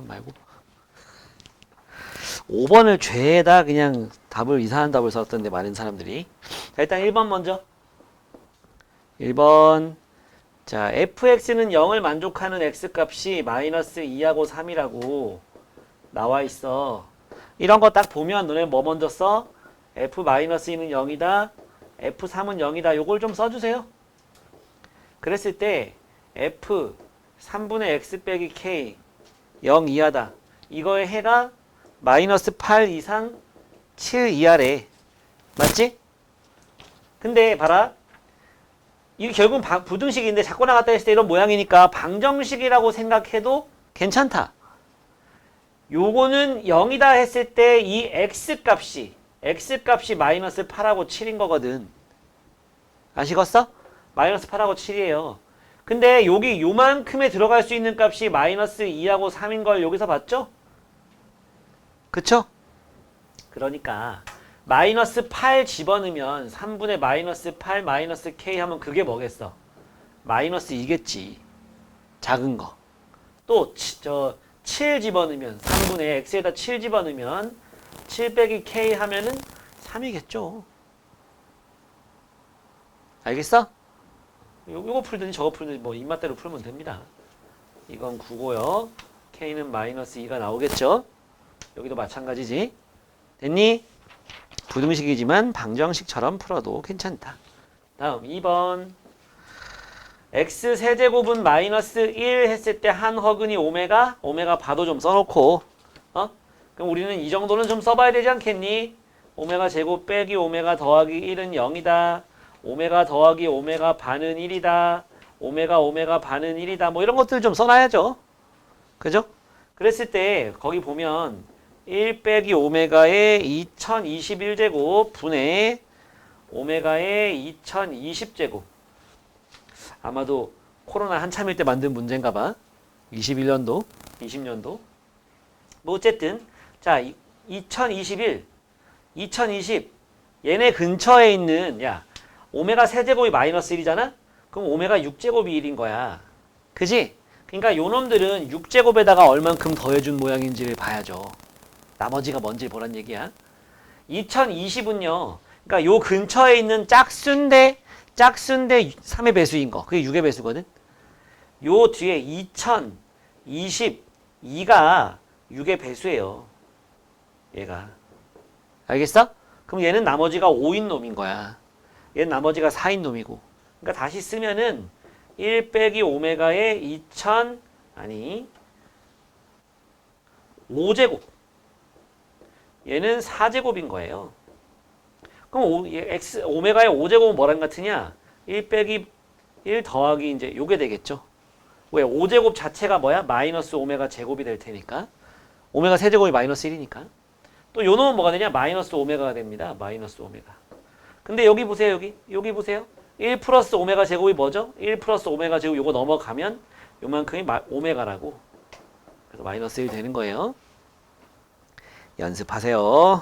말고 5번을 죄에다 그냥 답을 이상한 답을 썼던데 많은 사람들이. 자, 일단 1번 먼저. 1번. 자, fx는 0을 만족하는 x값이 마이너스 2하고 3이라고 나와 있어. 이런 거 딱 보면 너네 뭐 먼저 써? f-2는 0이다. f3은 0이다. 요걸 좀 써주세요. 그랬을 때 f 3분의 x 빼기 k 0 이하다. 이거의 해가 마이너스 8 이상 7 이하래. 맞지? 근데 봐라. 이게 결국은 부등식인데 자꾸 나갔다 했을 때 이런 모양이니까 방정식이라고 생각해도 괜찮다. 요거는 0이다 했을 때 이 x값이 마이너스 8하고 7인 거거든. 아시겠어? 마이너스 8하고 7이에요. 근데 여기 요만큼에 들어갈 수 있는 값이 마이너스 2하고 3인 걸 여기서 봤죠? 그쵸? 그러니까 마이너스 8 집어넣으면 3분의 마이너스 8 마이너스 k 하면 그게 뭐겠어? 마이너스 2겠지. 작은 거. 또 7 집어넣으면 3분의 x에다 7 집어넣으면 7 빼기 k 하면은 3이겠죠. 알겠어? 요거 풀든지 저거 풀든지 뭐 입맛대로 풀면 됩니다. 이건 9고요. k는 마이너스 2가 나오겠죠. 여기도 마찬가지지. 됐니? 부등식이지만 방정식처럼 풀어도 괜찮다. 다음 2번. x 세제곱은 마이너스 1 했을 때 한 허근이 오메가 바도 좀 써놓고 그럼 우리는 이 정도는 좀 써봐야 되지 않겠니? 오메가 제곱 빼기 오메가 더하기 1은 0이다. 오메가 더하기 오메가 반은 1이다. 오메가 반은 1이다. 뭐 이런 것들 좀 써놔야죠. 그죠? 그랬을 때 거기 보면 1 빼기 오메가의 2021제곱 분의 오메가의 2020제곱. 아마도 코로나 한참일 때 만든 문제인가 봐. 21년도, 20년도. 뭐 어쨌든 자, 2021, 2020 얘네 근처에 있는 오메가 세제곱이 마이너스 1이잖아? 그럼 오메가 6제곱이 1인 거야. 그지? 그러니까 요 놈들은 6제곱에다가 얼만큼 더해준 모양인지를 봐야죠. 나머지가 뭔지 보란 얘기야. 2020은요. 그러니까 요 근처에 있는 짝수인데 3의 배수인 거. 그게 6의 배수거든. 요 뒤에 2022가 6의 배수예요. 얘가. 알겠어? 그럼 얘는 나머지가 5인 놈인 거야. 얘는 나머지가 4인 놈이고. 그러니까 다시 쓰면은 1 빼기 오메가의 5제곱. 얘는 4제곱인 거예요. 그럼 오메가의 5제곱은 뭐랑 같으냐? 1 빼기 1 더하기 이제 요게 되겠죠. 왜? 5제곱 자체가 뭐야? 마이너스 오메가 제곱이 될 테니까. 오메가 세제곱이 마이너스 1이니까. 또 요 놈은 뭐가 되냐? 마이너스 오메가가 됩니다. 마이너스 오메가. 근데 여기 보세요. 여기 보세요. 1 플러스 오메가 제곱이 뭐죠? 1 플러스 오메가 제곱 요거 넘어가면 요만큼이 오메가라고. 그래서 마이너스 1 되는 거예요. 연습하세요.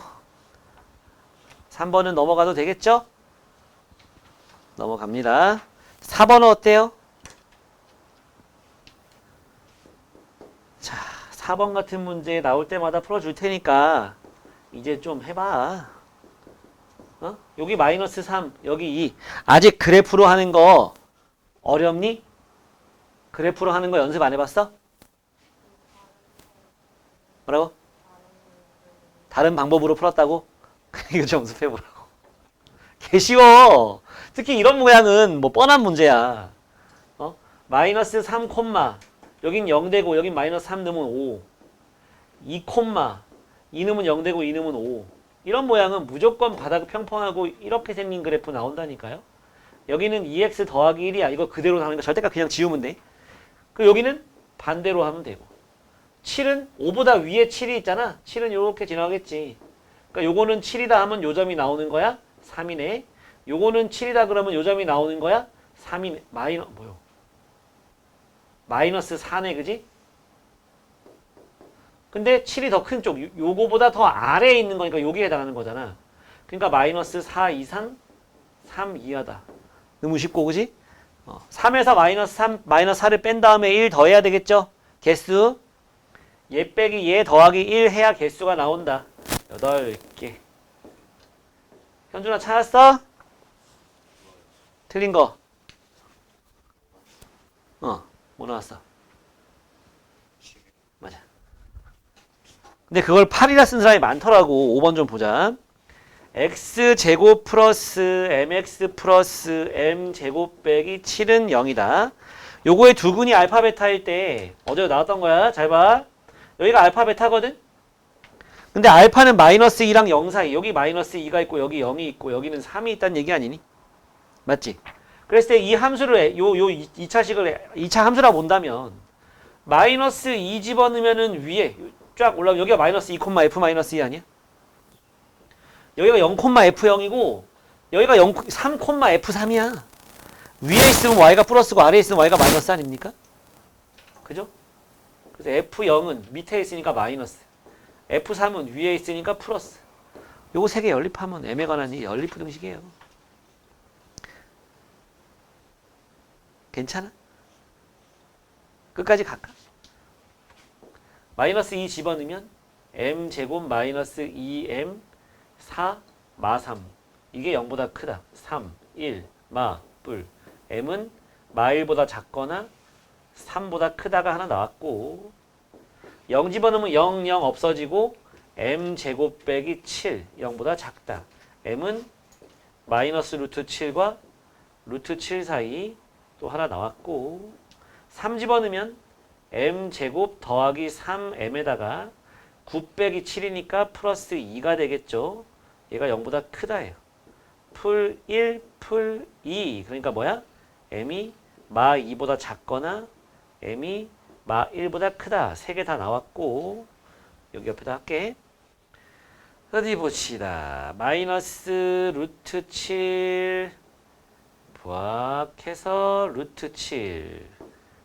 3번은 넘어가도 되겠죠? 넘어갑니다. 4번은 어때요? 자, 4번 같은 문제 나올 때마다 풀어줄 테니까 이제 좀 해봐. 여기 마이너스 3, 여기 2. 아직 그래프로 하는 거 어렵니? 그래프로 하는 거 연습 안 해봤어? 뭐라고? 다른 방법으로 풀었다고? 이거 좀 연습해보라고. 개 쉬워. 특히 이런 모양은 뭐 뻔한 문제야. 마이너스 3 콤마 여긴 0 되고 여긴 마이너스 3 넣으면 5. 2 콤마 2 넣으면 0 되고 2 넣으면 5. 이런 모양은 무조건 바닥 평평하고 이렇게 생긴 그래프 나온다니까요. 여기는 2x 더하기 1이야. 이거 그대로 나오니까 절대값 그냥 지우면 돼. 그리고 여기는 반대로 하면 되고. 7은 5보다 위에 7이 있잖아. 7은 이렇게 지나가겠지. 그러니까 요거는 7이다 하면 요 점이 나오는 거야. 3이네. 요거는 7이다 그러면 요 점이 나오는 거야. 3이네. 마이너스 4네. 그지? 근데 7이 더 큰 쪽. 요거보다 더 아래에 있는 거니까 여기에 해당하는 거잖아. 그러니까 마이너스 4 이상 3 이하다. 너무 쉽고 그지? 3에서 마이너스 4를 뺀 다음에 1 더해야 되겠죠? 개수 얘 빼기 얘 더하기 1 해야 개수가 나온다. 8개. 현준아 찾았어? 틀린 거. 뭐 나왔어? 맞아. 근데 그걸 8이라 쓴 사람이 많더라고. 5번 좀 보자. x제곱 플러스 mx 플러스 m제곱 빼기 7은 0이다. 요거의 두근이 알파 베타일 때 어제 나왔던 거야. 잘 봐. 여기가 알파 베타거든? 근데 알파는 마이너스 2랑 0 사이. 여기 마이너스 2가 있고 여기 0이 있고 여기는 3이 있다는 얘기 아니니? 맞지? 그랬을 때 이 함수를 요 2차식을 2차 함수라 본다면 마이너스 2 집어넣으면은 위에 쫙 올라오면 여기가 마이너스 2, f 마이너스 2 아니야? 여기가 0, f0이고 여기가 3, f3이야. 위에 있으면 y가 플러스고 아래에 있으면 y가 마이너스 아닙니까? 그죠? 그래서 f0은 밑에 있으니까 마이너스, f3은 위에 있으니까 플러스. 요거 세 개 연립하면 m에 관한 이 연립부등식이에요. 괜찮아? 끝까지 갈까? 마이너스 2 집어넣으면 m제곱 마이너스 2m 4 마 3. 이게 0보다 크다. 3, 1, 마, 뿔. m은 마 1보다 작거나 3보다 크다가 하나 나왔고 0 집어넣으면 0, 0 없어지고 m제곱 빼기 7, 0보다 작다. m은 마이너스 루트 7과 루트 7 사이 또 하나 나왔고 3 집어넣으면 m제곱 더하기 3m에다가 9 빼기 7이니까 플러스 2가 되겠죠. 얘가 0보다 크다예요. 풀 1, 풀 2. 그러니까 뭐야? m이 마 2보다 작거나 m이 마 1보다 크다. 세 개 다 나왔고 여기 옆에다 할게. 어디 봅시다. 마이너스 루트 7 부합해서 루트 7.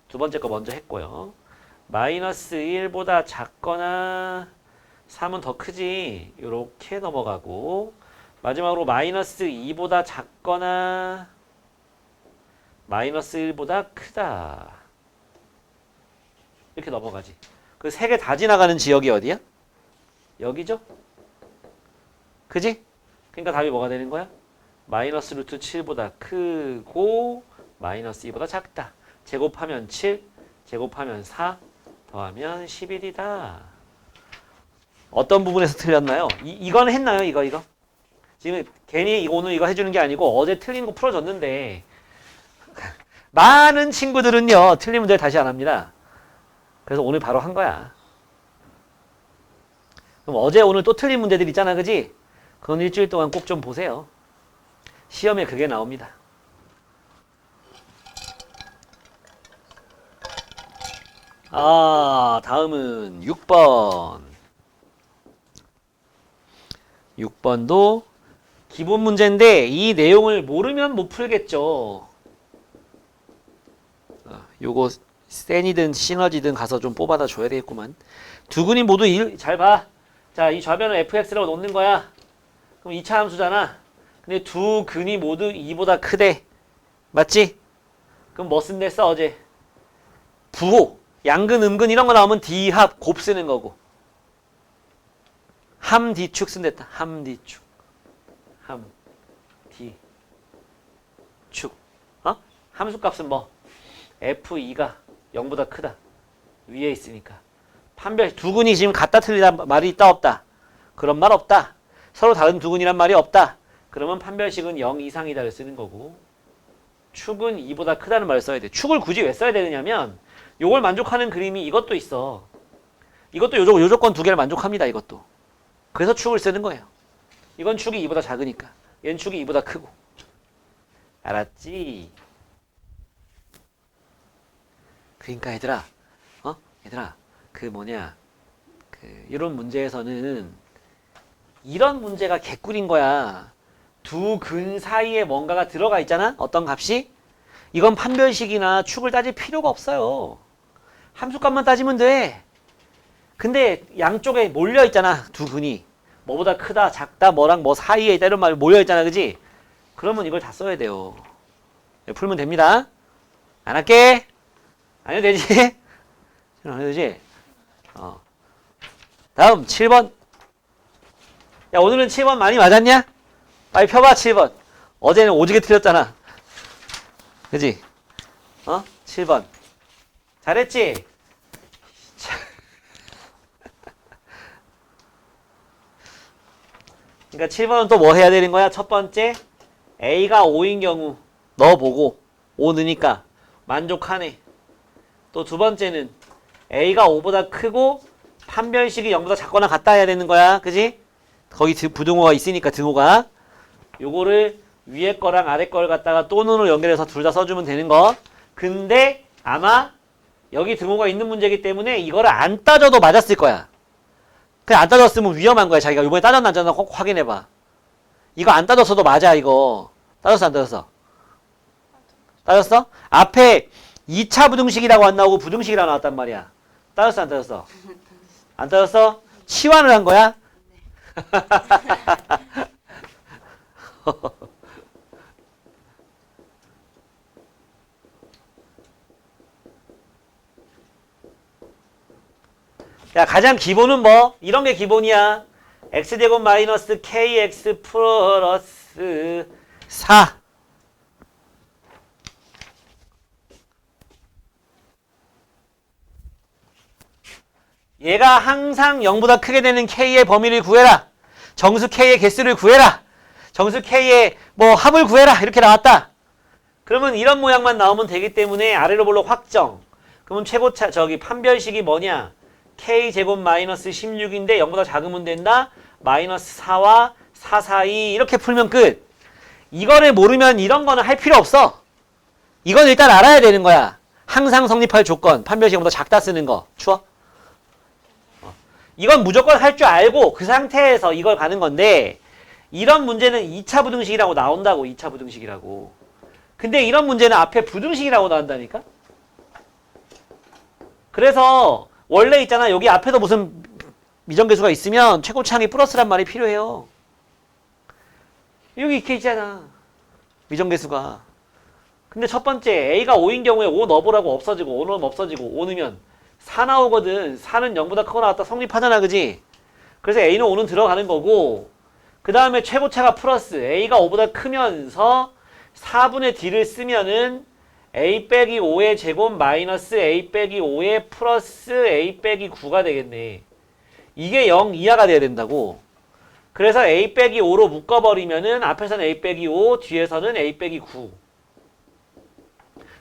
두 번째 거 먼저 했고요. 마이너스 1보다 작거나 3은 더 크지. 이렇게 넘어가고 마지막으로 마이너스 2보다 작거나 마이너스 1보다 크다. 이렇게 넘어가지. 그 세 개 다 지나가는 지역이 어디야? 여기죠? 그지? 그러니까 답이 뭐가 되는 거야? 마이너스 루트 7보다 크고 마이너스 2보다 작다. 제곱하면 7, 제곱하면 4, 더하면 11이다. 어떤 부분에서 틀렸나요? 이건 했나요? 이거? 지금 괜히 오늘 이거 해주는 게 아니고 어제 틀린 거 풀어줬는데 많은 친구들은요 틀린 문제를 다시 안 합니다. 그래서 오늘 바로 한 거야. 그럼 어제 오늘 또 틀린 문제들 있잖아, 그지? 그건 일주일 동안 꼭 좀 보세요. 시험에 그게 나옵니다. 다음은 6번. 6번도 기본 문제인데 이 내용을 모르면 못 풀겠죠. 요거 센이든 시너지든 가서 좀 뽑아다 줘야 되겠구만. 두 근이 모두 잘 봐. 자, 이 좌변을 fx라고 놓는 거야. 그럼 2차 함수잖아. 근데 두 근이 모두 2보다 크대. 맞지? 그럼 뭐 쓴댔어 어제? 부호, 양근, 음근 이런 거 나오면 D합, 곱 쓰는 거고. 함, D축 쓴댔다. 함, D축. 함, D축. 함수값은 뭐? F2가 0보다 크다. 위에 있으니까. 판별, 두 근이 지금 같다 틀리다 말이 있다 없다? 그런 말 없다. 서로 다른 두 근이란 말이 없다. 그러면 판별식은 0 이상이다를 쓰는 거고 축은 2보다 크다는 말을 써야 돼. 축을 굳이 왜 써야 되느냐면 요걸 만족하는 그림이 이것도 있어. 이것도 요 조건 두 개를 만족합니다. 이것도. 그래서 축을 쓰는 거예요. 이건 축이 2보다 작으니까. 얘는 축이 2보다 크고. 알았지? 그러니까 얘들아, 얘들아, 이런 문제에서는 이런 문제가 개꿀인 거야. 두 근 사이에 뭔가가 들어가 있잖아? 어떤 값이? 이건 판별식이나 축을 따질 필요가 없어요. 함수값만 따지면 돼. 근데 양쪽에 몰려 있잖아. 두 근이. 뭐보다 크다, 작다, 뭐랑 뭐 사이에 있다 이런 말 몰려 있잖아. 그지? 그러면 이걸 다 써야 돼요. 풀면 됩니다. 안 할게. 안 해도 되지? 안 해도 되지? 다음 7번. 야, 오늘은 7번 많이 맞았냐? 빨리 펴봐, 7번. 어제는 오지게 틀렸잖아. 그지? 7번. 잘했지? 그러니까 7번은 또 뭐 해야 되는 거야? 첫 번째, A가 5인 경우 넣어보고 5 넣으니까 만족하네. 또 두 번째는 A가 5보다 크고 판별식이 0보다 작거나 같다 해야 되는 거야. 그지? 거기 부등호가 있으니까 등호가. 요거를 위에 거랑 아래 걸 갖다가 또는으로 연결해서 둘 다 써주면 되는 거. 근데 아마 여기 등호가 있는 문제이기 때문에 이거를 안 따져도 맞았을 거야. 그냥 안 따졌으면 위험한 거야. 자기가 이번에 따졌나 안 따졌나 꼭 확인해봐. 이거 안 따졌어도 맞아 이거. 따졌어 안 따졌어? 따졌어? 앞에 2차 부등식이라고 안 나오고 부등식이라고 나왔단 말이야. 따졌어 안 따졌어? 안 따졌어? 치환을 한 거야? 야, 가장 기본은 뭐? 이런 게 기본이야. x제곱 마이너스 kx 플러스 4. 얘가 항상 0보다 크게 되는 k의 범위를 구해라. 정수 k의 개수를 구해라. 정수 k의 뭐 합을 구해라. 이렇게 나왔다. 그러면 이런 모양만 나오면 되기 때문에 아래로 볼록 확정. 그러면 최고차 판별식이 뭐냐? k제곱 마이너스 16인데 0보다 작으면 된다. 마이너스 4와 4 사이 이렇게 풀면 끝. 이거를 모르면 이런 거는 할 필요 없어. 이건 일단 알아야 되는 거야. 항상 성립할 조건. 판별식 0보다 작다 쓰는 거. 추워? 이건 무조건 할 줄 알고 그 상태에서 이걸 가는 건데 이런 문제는 2차 부등식이라고 나온다고. 2차 부등식이라고. 근데 이런 문제는 앞에 부등식이라고 나온다니까? 그래서 원래 있잖아. 여기 앞에도 무슨 미정계수가 있으면 최고차항이 플러스란 말이 필요해요. 여기 이렇게 있잖아. 미정계수가. 근데 첫 번째 A가 5인 경우에 5 넣어보라고 없어지고 5 넣으면 없어지고 5 넣으면 4 나오거든. 4는 0보다 크거나 같다 성립하잖아. 그지? 그래서 A는 5는 들어가는 거고 그 다음에 최고차가 플러스 A가 5보다 크면서 4분의 D를 쓰면은 A 빼기 5의 제곱 마이너스 A 빼기 5의 플러스 A 빼기 9가 되겠네. 이게 0 이하가 돼야 된다고. 그래서 A 빼기 5로 묶어버리면은 앞에서는 A 빼기 5, 뒤에서는 A 빼기 9.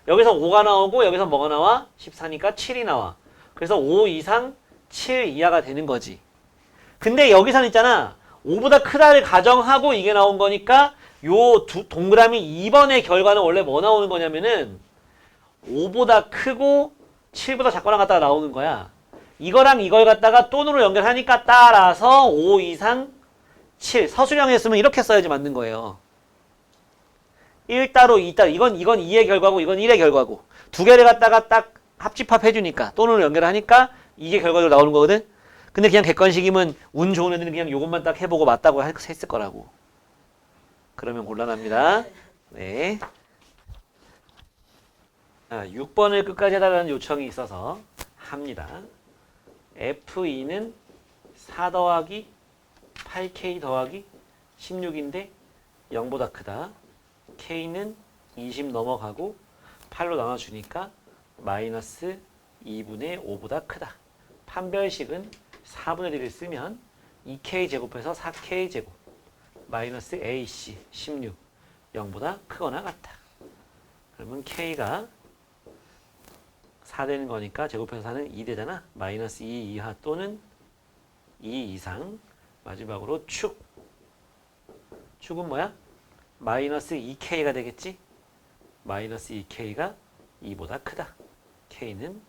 여기서 5가 나오고 여기서 뭐가 나와? 14니까 7이 나와. 그래서 5 이상 7 이하가 되는 거지. 근데 여기서는 있잖아. 5보다 크다를 가정하고 이게 나온 거니까 요 동그라미 2번의 결과는 원래 뭐 나오는 거냐면은 5보다 크고 7보다 작거나 같다가 나오는 거야. 이거랑 이걸 갖다가 또는으로 연결하니까 따라서 5 이상 7. 서술형에 쓰면 이렇게 써야지 맞는 거예요. 1 따로 2 따로. 이건 2의 결과고 이건 1의 결과고. 두 개를 갖다가 딱 합집합 해주니까 또는으로 연결하니까 이게 결과로 나오는 거거든. 근데 그냥 객관식이면 운 좋은 애들은 그냥 요것만 딱 해보고 맞다고 했을 거라고. 그러면 곤란합니다. 네. 6번을 끝까지 해달라는 요청이 있어서 합니다. F2는 4 더하기 8K 더하기 16인데 0보다 크다. K는 20 넘어가고 8로 나눠주니까 마이너스 2분의 5보다 크다. 판별식은 4분의 1을 쓰면 2K 제곱해서 4K 제곱 마이너스 AC 16 0보다 크거나 같다. 그러면 K가 4 되는 거니까 제곱해서 4는 2 되잖아. 마이너스 2 이하 또는 2 이상. 마지막으로 축은 뭐야? 마이너스 2K가 되겠지? 마이너스 2K가 2보다 크다. K는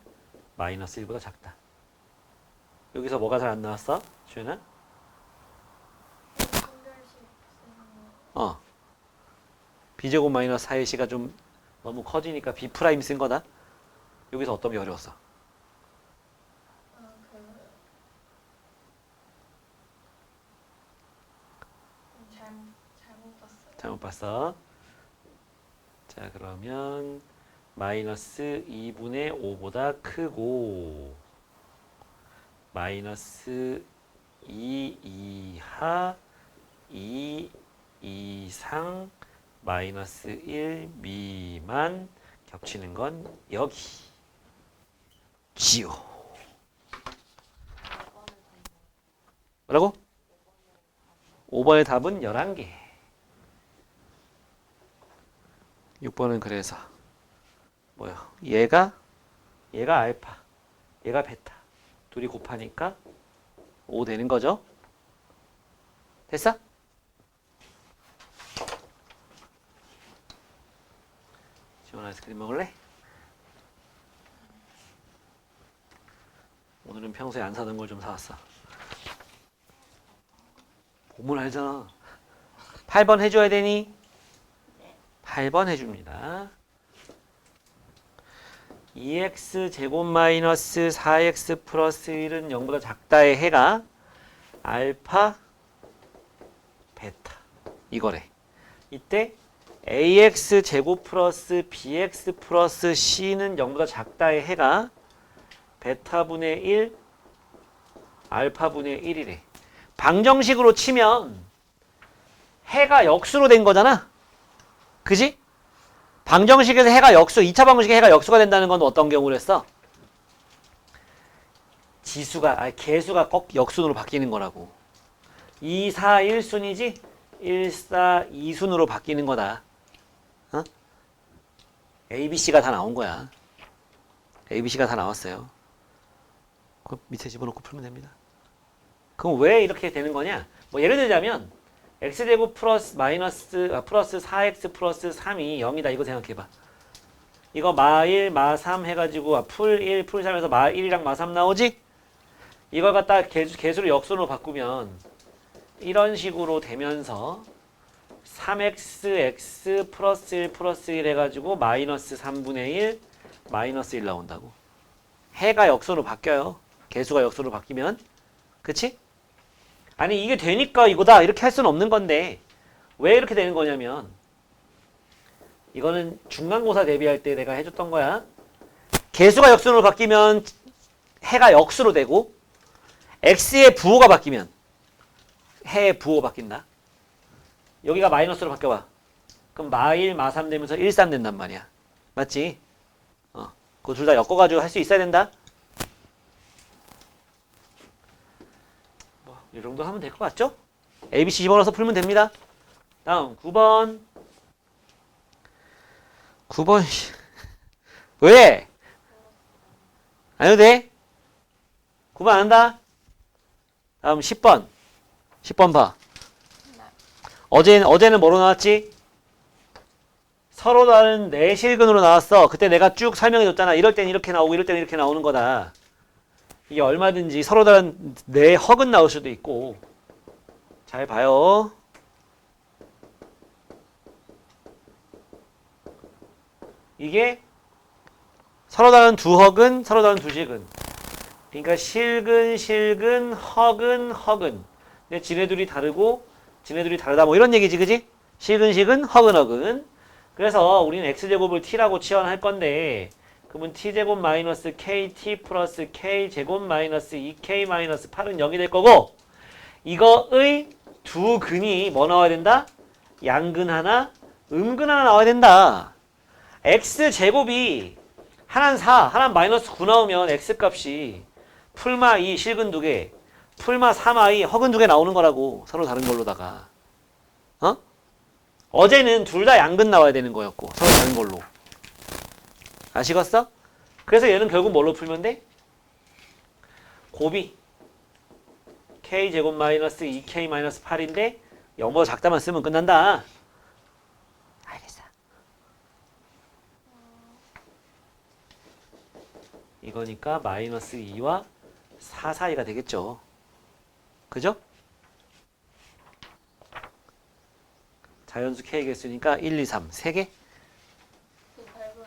마이너스 1보다 작다. 여기서 뭐가 잘 안 나왔어? 주연아? B제곱 마이너스 4C가 좀 너무 커지니까 B 프라임 쓴 거다. 여기서 어떤 게 어려웠어? 잘못 봤어. 자, 그러면 마이너스 2분의 5보다 크고 마이너스 2 이하 2 이상 마이너스 1 미만 겹치는 건 여기 지요. 뭐라고? 5번의 답은 11개. 6번은 그래서 뭐야? 얘가 알파, 얘가 베타. 둘이 곱하니까 5 되는 거죠? 됐어? 지원 아이스크림 먹을래? 오늘은 평소에 안 사던 걸 좀 사왔어. 보면 알잖아. 8번 해줘야 되니? 8번 해줍니다. 2x 제곱 마이너스 4x 플러스 1은 0보다 작다의 해가 알파, 베타 이거래. 이때 ax 제곱 플러스 bx 플러스 c는 0보다 작다의 해가 베타분의 1, 알파분의 1이래. 방정식으로 치면 해가 역수로 된 거잖아. 그지? 방정식에서 해가 역수, 2차 방정식에 해가 역수가 된다는 건 어떤 경우를 했어? 개수가 꼭 역순으로 바뀌는 거라고. 2, 4, 1순이지? 1, 4, 2순으로 바뀌는 거다. 어? A, B, C가 다 나온 거야. A, B, C가 다 나왔어요. 그 밑에 집어넣고 풀면 됩니다. 그럼 왜 이렇게 되는 거냐? 뭐 예를 들자면 x제곱 플러스 4x 플러스 3이 0이다. 이거 생각해봐. 이거 마1, 마3 해가지고 풀1, 풀3에서 마1이랑 마3 나오지? 이걸 갖다 개수를 역순으로 바꾸면 이런 식으로 되면서 3xx 플러스 1 플러스 1 해가지고 마이너스 3분의 1 마이너스 1 나온다고. 해가 역순으로 바뀌어요. 개수가 역순으로 바뀌면. 그치? 아니 이게 되니까 이거다 이렇게 할 수는 없는 건데 왜 이렇게 되는 거냐면 이거는 중간고사 대비할 때 내가 해줬던 거야. 개수가 역순으로 바뀌면 해가 역수로 되고 x의 부호가 바뀌면 해의 부호가 바뀐다. 여기가 마이너스로 바뀌어봐. 그럼 마1, 마3 되면서 1, 3 된단 말이야. 맞지? 그거 둘 다 엮어가지고 할 수 있어야 된다. 이 정도 하면 될 것 같죠? A, B, C 집어넣어서 풀면 됩니다. 다음 9번. 9번 왜? 안 해도 돼? 9번 안 한다? 다음 10번. 10번 봐. 어제는 뭐로 나왔지? 서로 다른 내실근으로 나왔어. 그때 내가 쭉 설명해 줬잖아. 이럴 땐 이렇게 나오고 이럴 땐 이렇게 나오는 거다. 이게 얼마든지 서로 다른 내허근 나올 수도 있고. 잘 봐요. 이게 서로 다른 두 허근, 서로 다른 두 실근. 그러니까 실근, 허근. 근데 지네둘이 다르고 지네둘이 다르다 뭐 이런 얘기지, 그지? 실근, 허근. 그래서 우리는 x제곱을 t라고 치환할 건데 그러면 t제곱 마이너스 kt 플러스 k제곱 마이너스 2k 마이너스 8은 0이 될 거고 이거의 두 근이 뭐 나와야 된다? 양근 하나, 음근 하나 나와야 된다. x제곱이 하나는 4, 하나는 마이너스 9 나오면 x값이 풀마 2, 실근 2개, 풀마 3마 2, 허근 2개 나오는 거라고. 서로 다른 걸로다가. 어제는 둘 다 양근 나와야 되는 거였고 서로 다른 걸로. 아시겠어? 그래서 얘는 결국 뭘로 풀면 돼? 곱이 k제곱 마이너스 2k 마이너스 8인데 0보다 작다만 쓰면 끝난다. 알겠어. 이거니까 마이너스 2와 4 사이가 되겠죠. 그죠? 자연수 k 개수니까 1, 2, 3, 3개? 그 8번에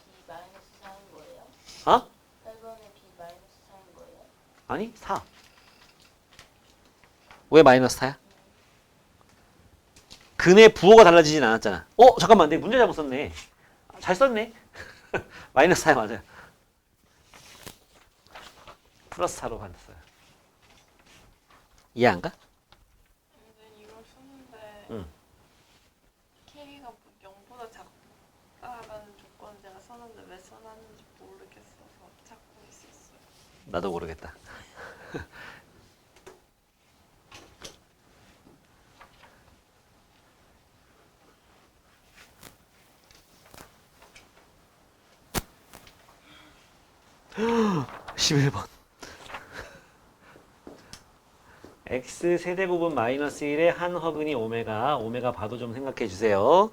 b 마이너스 4인 거예요? 어? 8번에 b 마이너스 4인 거예요? 아니 4. 왜 마이너스 4야? 근의 부호가 달라지진 않았잖아. 잠깐만 내 문제 잘못 썼네. 잘 썼네. 마이너스 4야. 맞아요. 플러스 4로 받았어요. 이해 안 가? 근데 이걸 쓰는데 응. K가 0보다 작다라는 조건 제가 썼는데 왜 써놨는지 모르겠어서 찾고 있었어요. 나도 모르겠다. (11번) x 세제곱은 마이너스 1의 한 허근이 오메가 봐도 좀 생각해 주세요.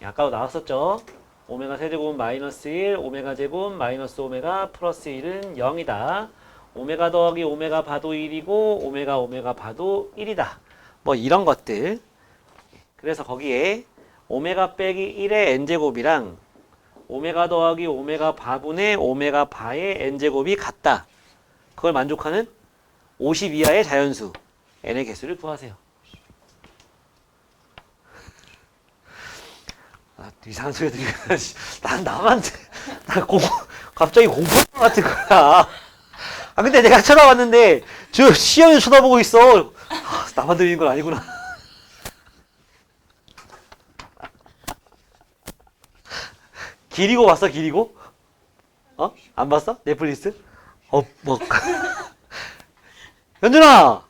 아까도 나왔었죠? 오메가 세제곱은 마이너스 1, 오메가 제곱 마이너스 오메가 플러스 1은 0이다. 오메가 더하기 오메가 봐도 1이고 오메가 봐도 1이다. 뭐 이런 것들. 그래서 거기에 오메가 빼기 1의 n제곱이랑 오메가 더하기 오메가 바분의 오메가 바의 n제곱이 같다. 그걸 만족하는 50 이하의 자연수 n의 개수를 구하세요. 아, 이상한 소리 들리고 난 나만 갑자기 공포 같은 거야. 아 근데 내가 쳐다봤는데 저 시연이 쳐다보고 있어. 아, 나만 들리는 건 아니구나. 기리고 봤어 기리고? 어? 안 봤어? 넷플릭스? 뭐 현준아!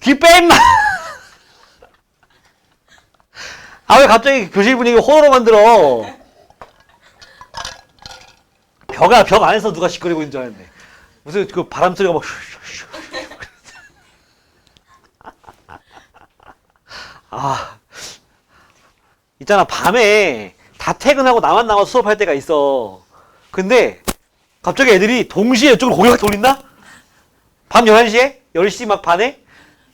귀 빼, 임마! 아, 왜 갑자기 교실 분위기 호러로 만들어? 벽 안에서 누가 시끄러고 있는 줄 알았네. 무슨 그 바람 소리가 막, 아. 있잖아, 밤에 다 퇴근하고 나만 나가서 수업할 때가 있어. 근데, 갑자기 애들이 동시에 이쪽으로 고개가 돌린다? 밤 11시에? 10시 막 반에?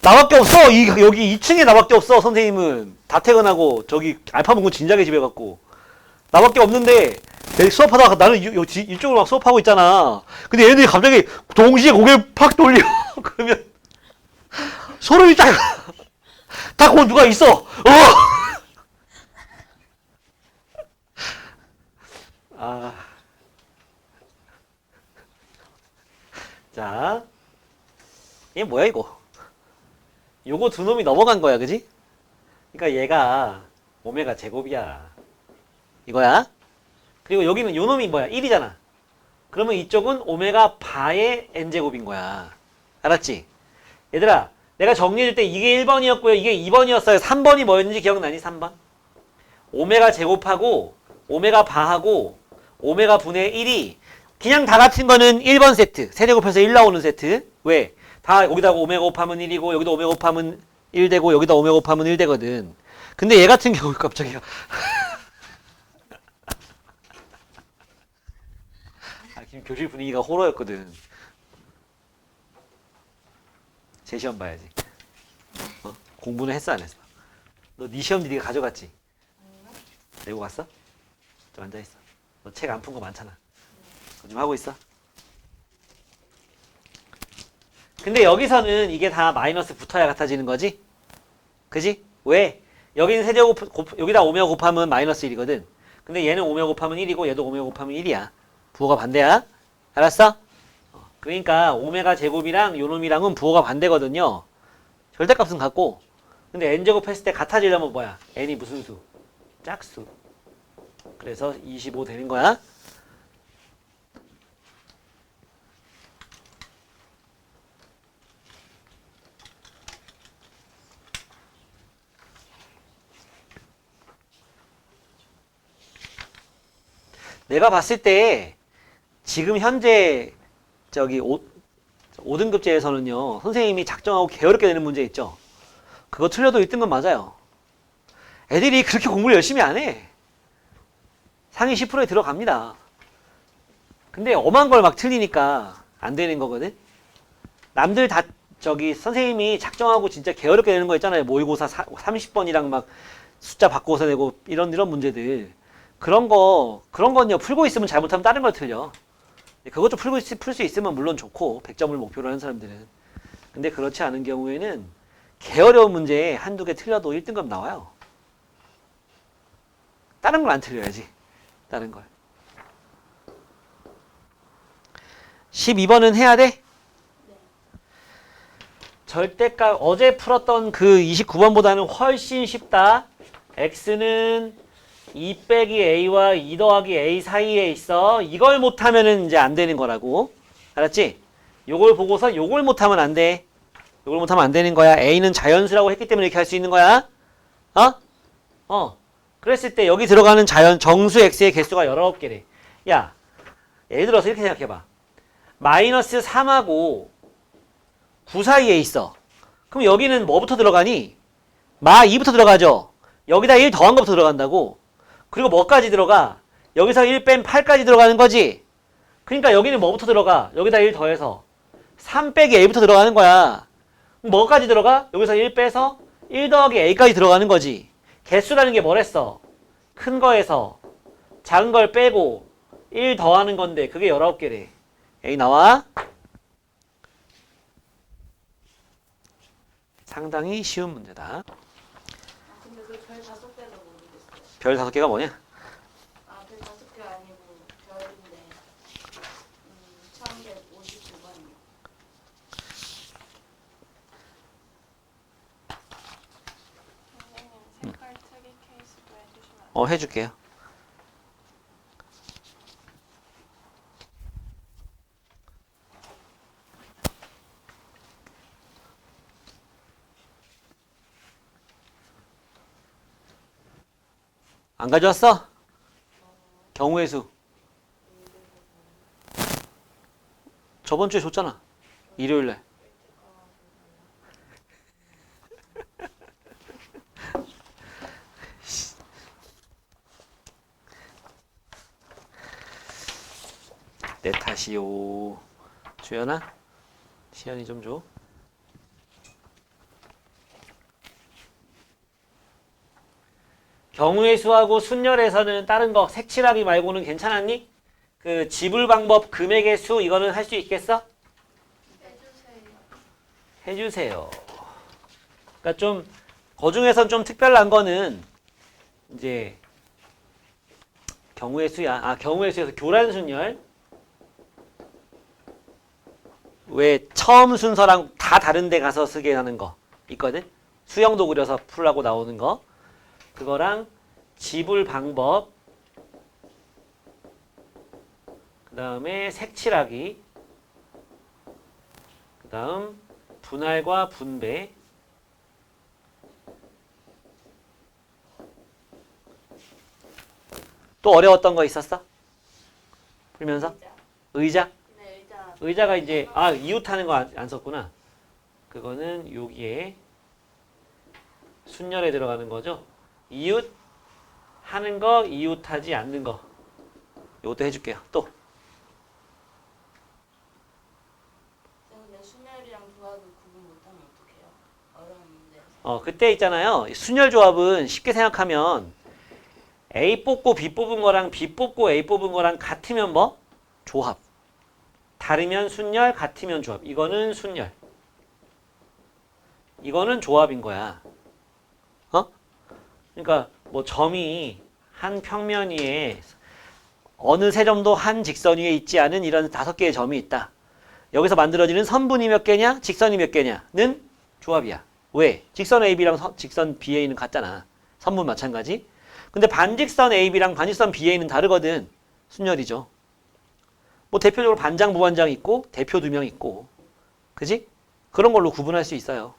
나밖에 없어! 여기 2층에 나밖에 없어, 선생님은. 다 퇴근하고, 저기, 알파문고 진작에 집에 갔고. 나밖에 없는데, 내가 수업하다가 나는 이쪽으로 막 수업하고 있잖아. 근데 얘네들이 갑자기 동시에 고개를 팍 돌려. 그러면, 소름이 딱, 다 거기 누가 있어! 아. 자, 얘 뭐야 이거? 요거 두 놈이 넘어간 거야, 그지? 그러니까 얘가 오메가 제곱이야. 이거야. 그리고 여기는 요 놈이 뭐야? 1이잖아. 그러면 이쪽은 오메가 바의 n제곱인 거야. 알았지? 얘들아, 내가 정리해줄 때 이게 1번이었고요. 이게 2번이었어요. 3번이 뭐였는지 기억나니? 3번? 오메가 제곱하고 오메가 바하고 오메가 분의 1이 그냥 다 같은 거는 1번 세트. 세제곱해서 1 나오는 세트. 왜? 다 여기다가 오메가 곱하면 1이고 여기다 오메가 곱하면 1 되고 여기다 오메가 곱하면 1 되거든. 근데 얘 같은 경우 갑자기 지금 교실 분위기가 호러였거든. 제 시험 봐야지. 공부는 했어 안 했어? 너 네 시험지 네가 가져갔지? 내고 갔어? 좀 앉아있어. 너 책 안 푼 거 많잖아. 그거 좀 하고 있어. 근데 여기서는 이게 다 마이너스 붙어야 같아지는 거지? 그지? 왜? 여기는 세제곱 여기다 오메가 곱하면 마이너스 1이거든. 근데 얘는 오메가 곱하면 1이고 얘도 오메가 곱하면 1이야. 부호가 반대야. 알았어? 그러니까 오메가 제곱이랑 요놈이랑은 부호가 반대거든요. 절대값은 같고. 근데 n제곱 했을 때 같아지려면 뭐야? n이 무슨 수? 짝수. 그래서 25 되는 거야. 내가 봤을 때 지금 현재 저기 5등급제에서는요. 선생님이 작정하고 게으르게 내는 문제 있죠. 그거 틀려도 1등급 맞아요. 애들이 그렇게 공부를 열심히 안 해. 상위 10%에 들어갑니다. 근데 엄한 걸 막 틀리니까 안 되는 거거든. 남들 다 저기 선생님이 작정하고 진짜 게으르게 내는 거 있잖아요. 모의고사 30번이랑 막 숫자 바꿔서 내고 이런 문제들. 그런 건요, 풀고 있으면 잘못하면 다른 걸 틀려. 그것 좀 풀 수 있으면 물론 좋고, 100점을 목표로 하는 사람들은. 근데 그렇지 않은 경우에는 개어려운 문제에 한두 개 틀려도 1등급 나와요. 다른 걸 안 틀려야지. 다른 걸. 12번은 해야 돼? 절대값 어제 풀었던 그 29번보다는 훨씬 쉽다. x는 2 빼기 a와 2 더하기 a 사이에 있어. 이걸 못하면은 이제 안 되는 거라고. 알았지? 요걸 보고서 요걸 못하면 안 돼. 요걸 못하면 안 되는 거야. a는 자연수라고 했기 때문에 이렇게 할 수 있는 거야. 그랬을 때 여기 들어가는 정수 x의 개수가 19개래. 야, 예를 들어서 이렇게 생각해봐. 마이너스 3하고 9 사이에 있어. 그럼 여기는 뭐부터 들어가니? 마 2부터 들어가죠. 여기다 1 더한 것부터 들어간다고. 그리고 뭐까지 들어가? 여기서 1 뺀 8까지 들어가는 거지. 그러니까 여기는 뭐부터 들어가? 여기다 1 더해서 3 빼기 a부터 들어가는 거야. 뭐까지 들어가? 여기서 1 빼서 1 더하기 a까지 들어가는 거지. 개수라는 게 뭐랬어? 큰 거에서 작은 걸 빼고 1 더하는 건데 그게 19개래. A 나와? 상당히 쉬운 문제다. 아, 근데 그 별 5개가 모르겠어요. 별 5개가 뭐냐? 아, 별 5개 아니고 별인데 1159번이요. 선생님 색깔 트리 케이스도 해주시면 안 돼요? 해줄게요. 안 가져왔어? 경우의 수. 저번 주에 줬잖아. 일요일날. 내 탓이요. 주연아? 시연이 좀 줘. 경우의 수하고 순열에서는 다른 거 색칠하기 말고는 괜찮았니? 그 지불 방법 금액의 수 이거는 할 수 있겠어? 해주세요. 그러니까 좀 그중에선 좀 특별한 거는 이제 경우의 수야. 경우의 수에서 교란 순열. 왜 처음 순서랑 다 다른 데 가서 쓰게 하는 거 있거든? 수형도 그려서 풀라고 나오는 거. 그거랑 지불 방법, 그 다음에 색칠하기, 그 다음 분할과 분배, 또 어려웠던 거 있었어? 풀면서? 의자? 네, 의자. 의자가 이제 이웃하는 거 안 썼구나. 그거는 여기에 순열에 들어가는 거죠. 이웃 하는 거, 이웃하지 않는 거. 이것도 해줄게요. 또. 근데 순열이랑 조합을 구분 못하면 어떡해요? 어려운 문제에서. 그때 있잖아요. 순열 조합은 쉽게 생각하면 A 뽑고 B 뽑은 거랑 B 뽑고 A 뽑은 거랑 같으면 뭐? 조합. 다르면 순열, 같으면 조합. 이거는 순열. 이거는 조합인 거야. 그러니까 뭐 점이 한 평면 위에 어느 세 점도 한 직선 위에 있지 않은 이런 5개의 점이 있다. 여기서 만들어지는 선분이 몇 개냐? 직선이 몇 개냐는 조합이야. 왜? 직선 AB랑 직선 BA는 같잖아. 선분 마찬가지. 근데 반직선 AB랑 반직선 BA는 다르거든. 순열이죠. 뭐 대표적으로 반장, 부반장 있고 대표 2명 있고. 그지? 그런 걸로 구분할 수 있어요.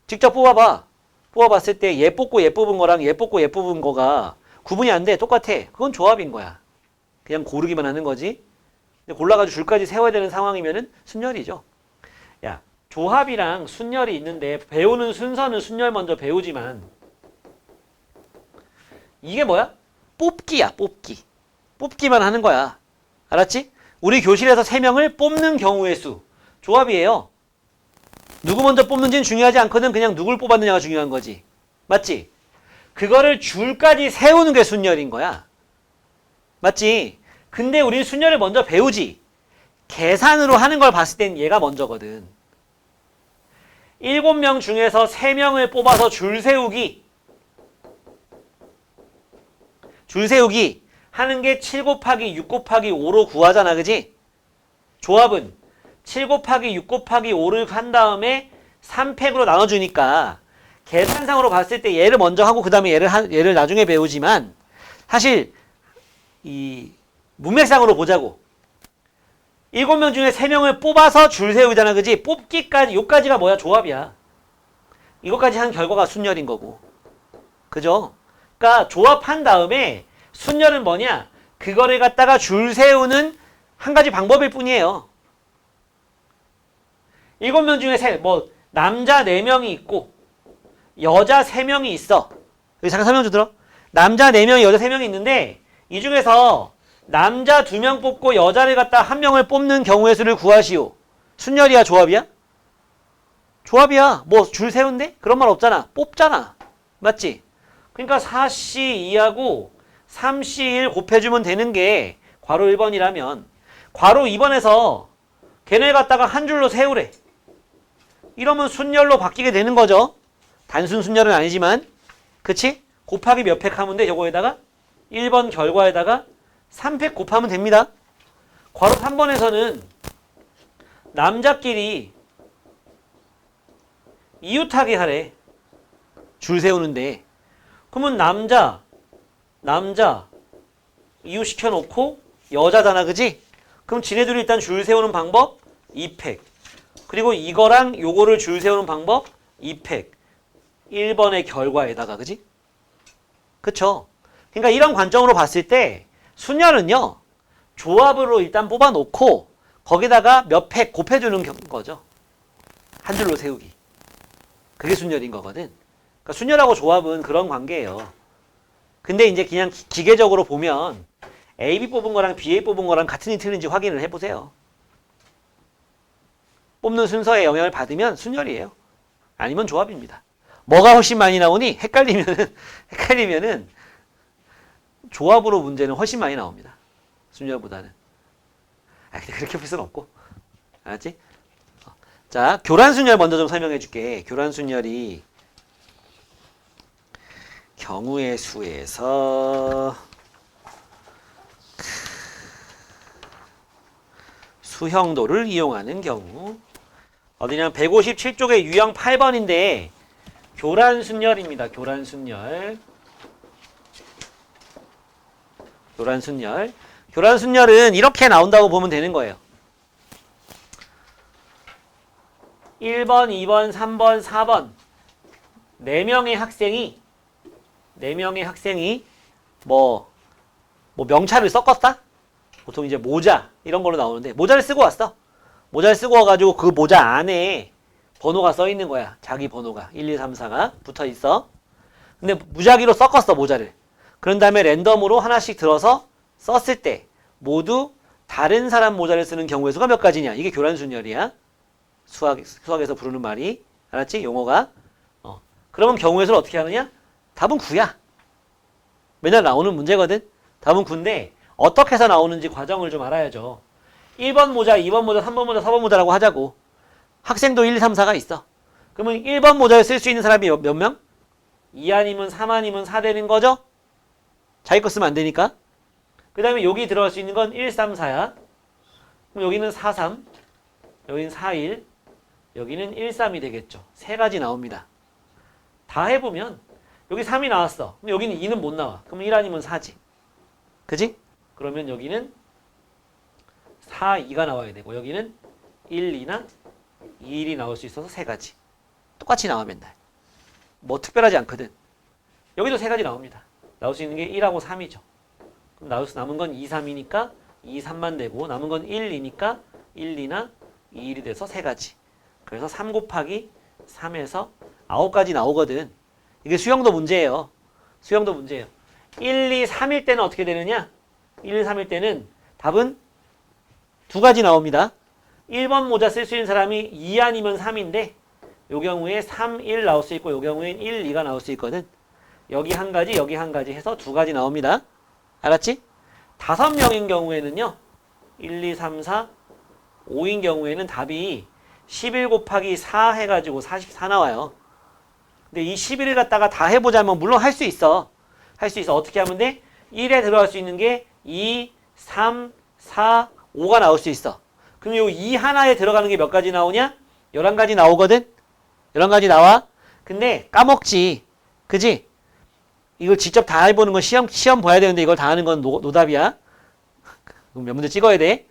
직접 뽑아봐. 뽑아봤을 때 얘 뽑고 얘 뽑은 거랑 얘 뽑고 얘 뽑은 거가 구분이 안 돼. 똑같아. 그건 조합인 거야. 그냥 고르기만 하는 거지. 근데 골라가지고 줄까지 세워야 되는 상황이면은 순열이죠. 야, 조합이랑 순열이 있는데 배우는 순서는 순열 먼저 배우지만 이게 뭐야? 뽑기야, 뽑기. 뽑기만 하는 거야. 알았지? 우리 교실에서 3명을 뽑는 경우의 수. 조합이에요. 누구 먼저 뽑는지는 중요하지 않거든. 그냥 누굴 뽑았느냐가 중요한 거지. 맞지? 그거를 줄까지 세우는 게 순열인 거야. 맞지? 근데 우리는 순열을 먼저 배우지. 계산으로 하는 걸 봤을 땐 얘가 먼저거든. 7명 중에서 3명을 뽑아서 줄 세우기. 줄 세우기 하는 게 7 곱하기 6 곱하기 5로 구하잖아. 그지? 조합은 7 곱하기 6 곱하기 5를 한 다음에 3팩으로 나눠주니까 계산상으로 봤을 때 얘를 먼저 하고 그 다음에 얘를 나중에 배우지만 사실 이 문맥상으로 보자고 7명 중에 3명을 뽑아서 줄 세우잖아. 그지? 뽑기까지 요까지가 뭐야? 조합이야. 이것까지 한 결과가 순열인 거고. 그죠? 그러니까 조합한 다음에 순열은 뭐냐? 그거를 갖다가 줄 세우는 한 가지 방법일 뿐이에요. 7명 중에 남자 4명이 있고 여자 3명이 있어. 여기 잠깐 설명 좀 들어. 남자 4명이 여자 3명이 있는데 이 중에서 남자 2명 뽑고 여자를 갖다 1명을 뽑는 경우의 수를 구하시오. 순열이야 조합이야? 조합이야. 뭐 줄 세운대? 그런 말 없잖아. 뽑잖아. 맞지? 그러니까 4C2하고 3C1 곱해주면 되는 게 괄호 1번이라면 괄호 2번에서 걔네 갖다가 한 줄로 세우래. 이러면 순열로 바뀌게 되는 거죠. 단순 순열은 아니지만 그치? 곱하기 몇 팩 하면 돼? 요거에다가 1번 결과에다가 3팩 곱하면 됩니다. 괄호 3번에서는 남자끼리 이웃하게 하래. 줄 세우는데 그러면 남자 이웃 시켜놓고 여자잖아. 그지? 그럼 지네들이 일단 줄 세우는 방법 2팩 그리고 이거랑 요거를 줄 세우는 방법 2팩 1번의 결과에다가 그지? 그쵸? 그러니까 이런 관점으로 봤을 때 순열은요 조합으로 일단 뽑아놓고 거기다가 몇 팩 곱해주는 거죠. 한 줄로 세우기. 그게 순열인 거거든. 그러니까 순열하고 조합은 그런 관계예요. 근데 이제 그냥 기계적으로 보면 AB 뽑은 거랑 BA 뽑은 거랑 같은지 틀린지 확인을 해보세요. 뽑는 순서에 영향을 받으면 순열이에요. 아니면 조합입니다. 뭐가 훨씬 많이 나오니? 헷갈리면은 조합으로 문제는 훨씬 많이 나옵니다. 순열보다는. 근데 그렇게 볼 수는 없고. 알았지? 자, 교란순열 먼저 좀 설명해 줄게. 교란순열이 경우의 수에서 수형도를 이용하는 경우 어디냐면 157쪽의 유형 8번인데 교란순열입니다. 교란순열. 교란순열은 이렇게 나온다고 보면 되는 거예요. 1번, 2번, 3번, 4번 4명의 학생이 뭐 명찰을 섞었다? 보통 이제 모자 이런 걸로 나오는데 모자를 쓰고 왔어. 모자를 쓰고 와가지고 그 모자 안에 번호가 써 있는 거야. 자기 번호가 1, 2, 3, 4가 붙어 있어. 근데 무작위로 섞었어 모자를. 그런 다음에 랜덤으로 하나씩 들어서 썼을 때 모두 다른 사람 모자를 쓰는 경우의 수가 몇 가지냐. 이게 교란순열이야. 수학에서 부르는 말이. 알았지? 용어가. 그러면 경우의 수를 어떻게 하느냐? 답은 9야. 맨날 나오는 문제거든. 답은 9인데 어떻게 해서 나오는지 과정을 좀 알아야죠. 1번 모자, 2번 모자, 3번 모자, 4번 모자라고 하자고. 학생도 1, 2, 3, 4가 있어. 그러면 1번 모자를 쓸 수 있는 사람이 몇 명? 2 아니면 3 아니면 4 되는 거죠? 자기 거 쓰면 안 되니까. 그 다음에 여기 들어갈 수 있는 건 1, 3, 4야. 그럼 여기는 4, 3, 여기는 4, 1, 여기는 1, 3이 되겠죠. 세 가지 나옵니다. 다 해보면 여기 3이 나왔어. 그럼 여기는 2는 못 나와. 그럼 1 아니면 4지. 그지? 그러면 여기는 4, 2가 나와야 되고 여기는 1, 2나 2, 1이 나올 수 있어서 세 가지. 똑같이 나와 맨날. 뭐 특별하지 않거든. 여기도 세 가지 나옵니다. 나올 수 있는 게 1하고 3이죠. 그럼 남은 건 2, 3이니까 2, 3만 되고 남은 건 1, 2니까 1, 2나 2, 1이 돼서 세 가지. 그래서 3 곱하기 3에서 9가지 나오거든. 이게 수형도 문제예요. 수형도 문제예요. 1, 2, 3일 때는 어떻게 되느냐? 1, 2, 3일 때는 답은 두 가지 나옵니다. 1번 모자 쓸 수 있는 사람이 2 아니면 3인데 이 경우에 3, 1 나올 수 있고 이 경우엔 1, 2가 나올 수 있거든. 여기 한 가지, 여기 한 가지 해서 두 가지 나옵니다. 알았지? 5명인 경우에는요. 1, 2, 3, 4, 5인 경우에는 답이 11 곱하기 4 해가지고 44 나와요. 근데 이 11을 갖다가 다 해보자면 물론 할 수 있어. 할 수 있어. 어떻게 하면 돼? 1에 들어갈 수 있는 게 2, 3, 4, 5가 나올 수 있어. 그럼 요 이 하나에 들어가는 게 몇 가지 나오냐? 11가지 나오거든? 11가지 나와? 근데 까먹지. 그지? 이걸 직접 다 해보는 건 시험 봐야 되는데 이걸 다 하는 건 노답이야. 그럼 몇 문제 찍어야 돼?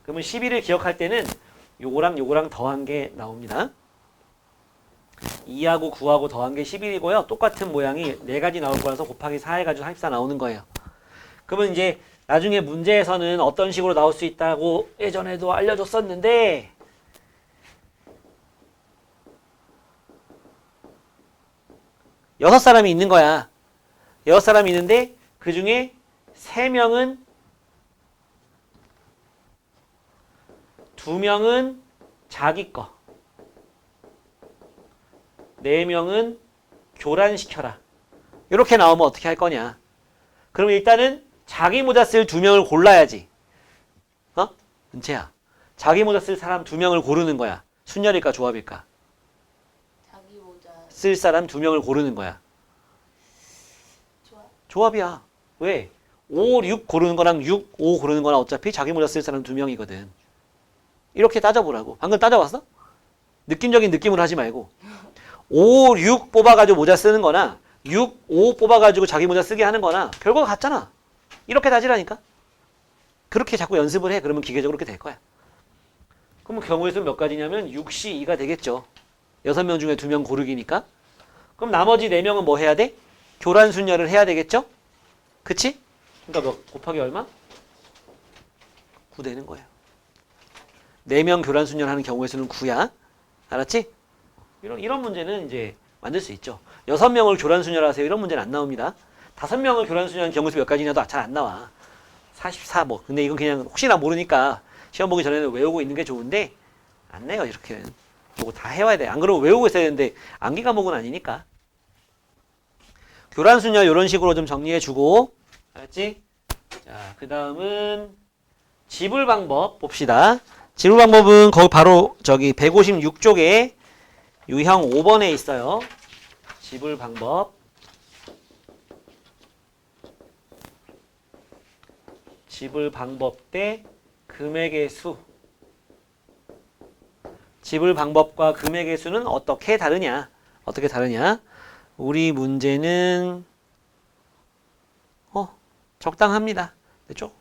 그러면 12를 기억할 때는 요거랑 더한 게 나옵니다. 2하고 9하고 더한 게 11이고요. 똑같은 모양이 4가지 나올 거라서 곱하기 4 해가지고 34 나오는 거예요. 그러면 이제 나중에 문제에서는 어떤 식으로 나올 수 있다고 예전에도 알려줬었는데 6사람이 있는 거야. 6사람이 있는데 그 중에 3명은 2명은 자기 거 4명은 교란시켜라. 이렇게 나오면 어떻게 할 거냐. 그럼 일단은 자기 모자 쓸 2명을 골라야지. 은채야. 자기 모자 쓸 사람 2명을 고르는 거야. 순열일까 조합일까? 자기 모자 쓸 사람 2명을 고르는 거야. 좋아. 조합이야. 왜? 5, 6 고르는 거랑 6, 5 고르는 거랑 어차피 자기 모자 쓸 사람 2명이거든. 이렇게 따져보라고. 방금 따져봤어? 느낌적인 느낌으로 하지 말고 5, 6 뽑아가지고 모자 쓰는 거나 6, 5 뽑아가지고 자기 모자 쓰게 하는 거나 결과가 같잖아. 이렇게 따지라니까. 그렇게 자꾸 연습을 해. 그러면 기계적으로 그렇게 될 거야. 그럼 경우의 수는 몇 가지냐면 6시 2가 되겠죠. 6명 중에 2명 고르기니까. 그럼 나머지 4명은 뭐 해야 돼? 교란 순열을 해야 되겠죠? 그치? 그러니까 몇 곱하기 얼마? 9 되는 거예요. 4명 교란 순열하는 경우의 수는 9야. 알았지? 이런 문제는 이제 만들 수 있죠. 6명을 교란 순열하세요. 이런 문제는 안 나옵니다. 5명을 교란 순열하는 경우의 수 몇 가지냐도 잘 안 나와. 44 뭐. 근데 이건 그냥 혹시나 모르니까 시험 보기 전에는 외우고 있는 게 좋은데 안 내요. 이렇게는. 이거 다 해와야 돼. 안 그러면 외우고 있어야 되는데 암기 과목은 아니니까. 교란 순열 이런 식으로 좀 정리해 주고. 알았지? 자, 그 다음은 지불 방법 봅시다. 지불 방법은 거기 바로 저기 156쪽에 유형 5번에 있어요. 지불 방법. 지불 방법 대 금액의 수. 지불 방법과 금액의 수는 어떻게 다르냐? 어떻게 다르냐? 우리 문제는 적당합니다. 됐죠?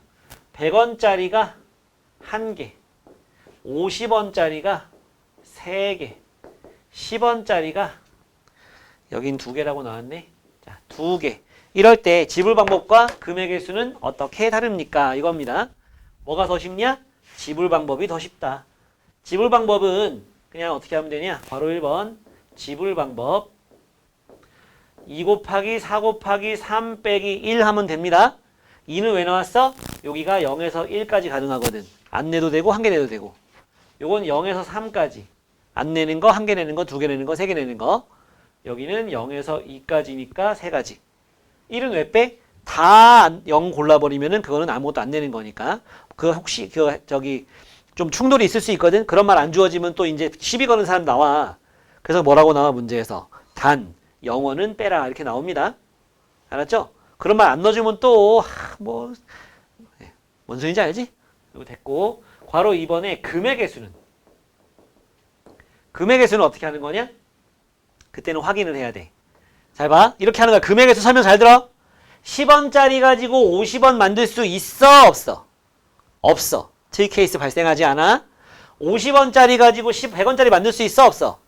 100원짜리가 1개, 50원짜리가 3개, 10원짜리가 여긴 2개라고 나왔네. 자, 2개. 이럴 때 지불 방법과 금액의 수는 어떻게 다릅니까? 이겁니다. 뭐가 더 쉽냐? 지불 방법이 더 쉽다. 지불 방법은 그냥 어떻게 하면 되냐? 바로 1번 지불 방법 2 곱하기 4 곱하기 3 빼기 1 하면 됩니다. 2는 왜 나왔어? 여기가 0에서 1까지 가능하거든. 안 내도 되고 1개 내도 되고. 요건 0에서 3까지. 안 내는 거, 1개 내는 거, 2개 내는 거, 3개 내는 거. 여기는 0에서 2까지니까 3가지. 1은 왜 빼? 다 0 골라버리면은 그거는 아무것도 안 내는 거니까. 그 혹시 좀 충돌이 있을 수 있거든. 그런 말 안 주어지면 또 이제 시비 거는 사람 나와. 그래서 뭐라고 나와 문제에서 단 0원은 빼라 이렇게 나옵니다. 알았죠? 그런 말 안 넣어주면 또 뭔 소리인지 알지? 이거 됐고 괄호 2번에 금액의 수는 어떻게 하는 거냐? 그때는 확인을 해야 돼. 잘 봐. 이렇게 하는 거야. 금액의 수 설명 잘 들어. 10원짜리 가지고 50원 만들 수 있어? 없어? 없어. 트릭 케이스 발생하지 않아? 50원짜리 가지고 100원짜리 만들 수 있어? 없어?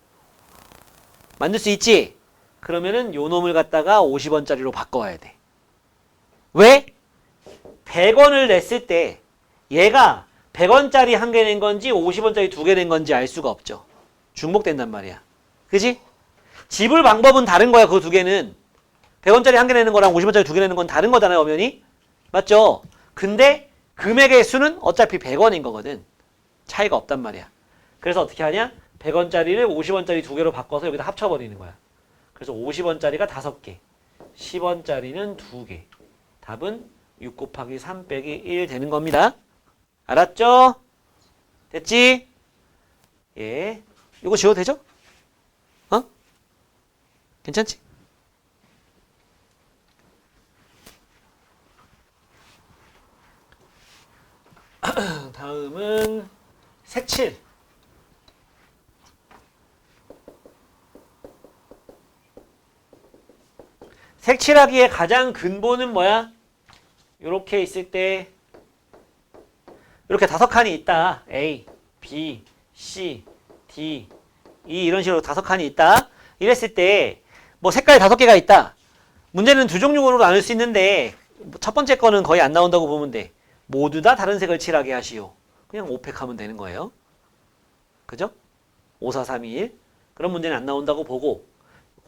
만들 수 있지? 그러면은 요 놈을 갖다가 50원짜리로 바꿔와야 돼. 왜? 100원을 냈을 때 얘가 100원짜리 1개 낸 건지 50원짜리 2개 낸 건지 알 수가 없죠. 중복된단 말이야. 그지? 지불 방법은 다른 거야. 그 2개는. 100원짜리 1개 내는 거랑 50원짜리 2개 내는 건 다른 거잖아요. 엄연히. 맞죠? 근데 금액의 수는 어차피 100원인 거거든. 차이가 없단 말이야. 그래서 어떻게 하냐? 100원짜리를 50원짜리 2개로 바꿔서 여기다 합쳐버리는 거야. 그래서 50원짜리가 5개, 10원짜리는 2개. 답은 6 곱하기 3 빼기 1 되는 겁니다. 알았죠? 됐지? 예. 이거 지워도 되죠? 괜찮지? 다음은 색칠. 색칠하기의 가장 근본은 뭐야? 이렇게 있을 때 이렇게 5칸이 있다. A, B, C, D, E 이런 식으로 5칸이 있다. 이랬을 때 뭐 색깔이 5개가 있다. 문제는 두 종류로 나눌 수 있는데 첫 번째 거는 거의 안 나온다고 보면 돼. 모두 다 다른 색을 칠하게 하시오. 그냥 5팩 하면 되는 거예요. 그죠? 5, 4, 3, 2, 1 그런 문제는 안 나온다고 보고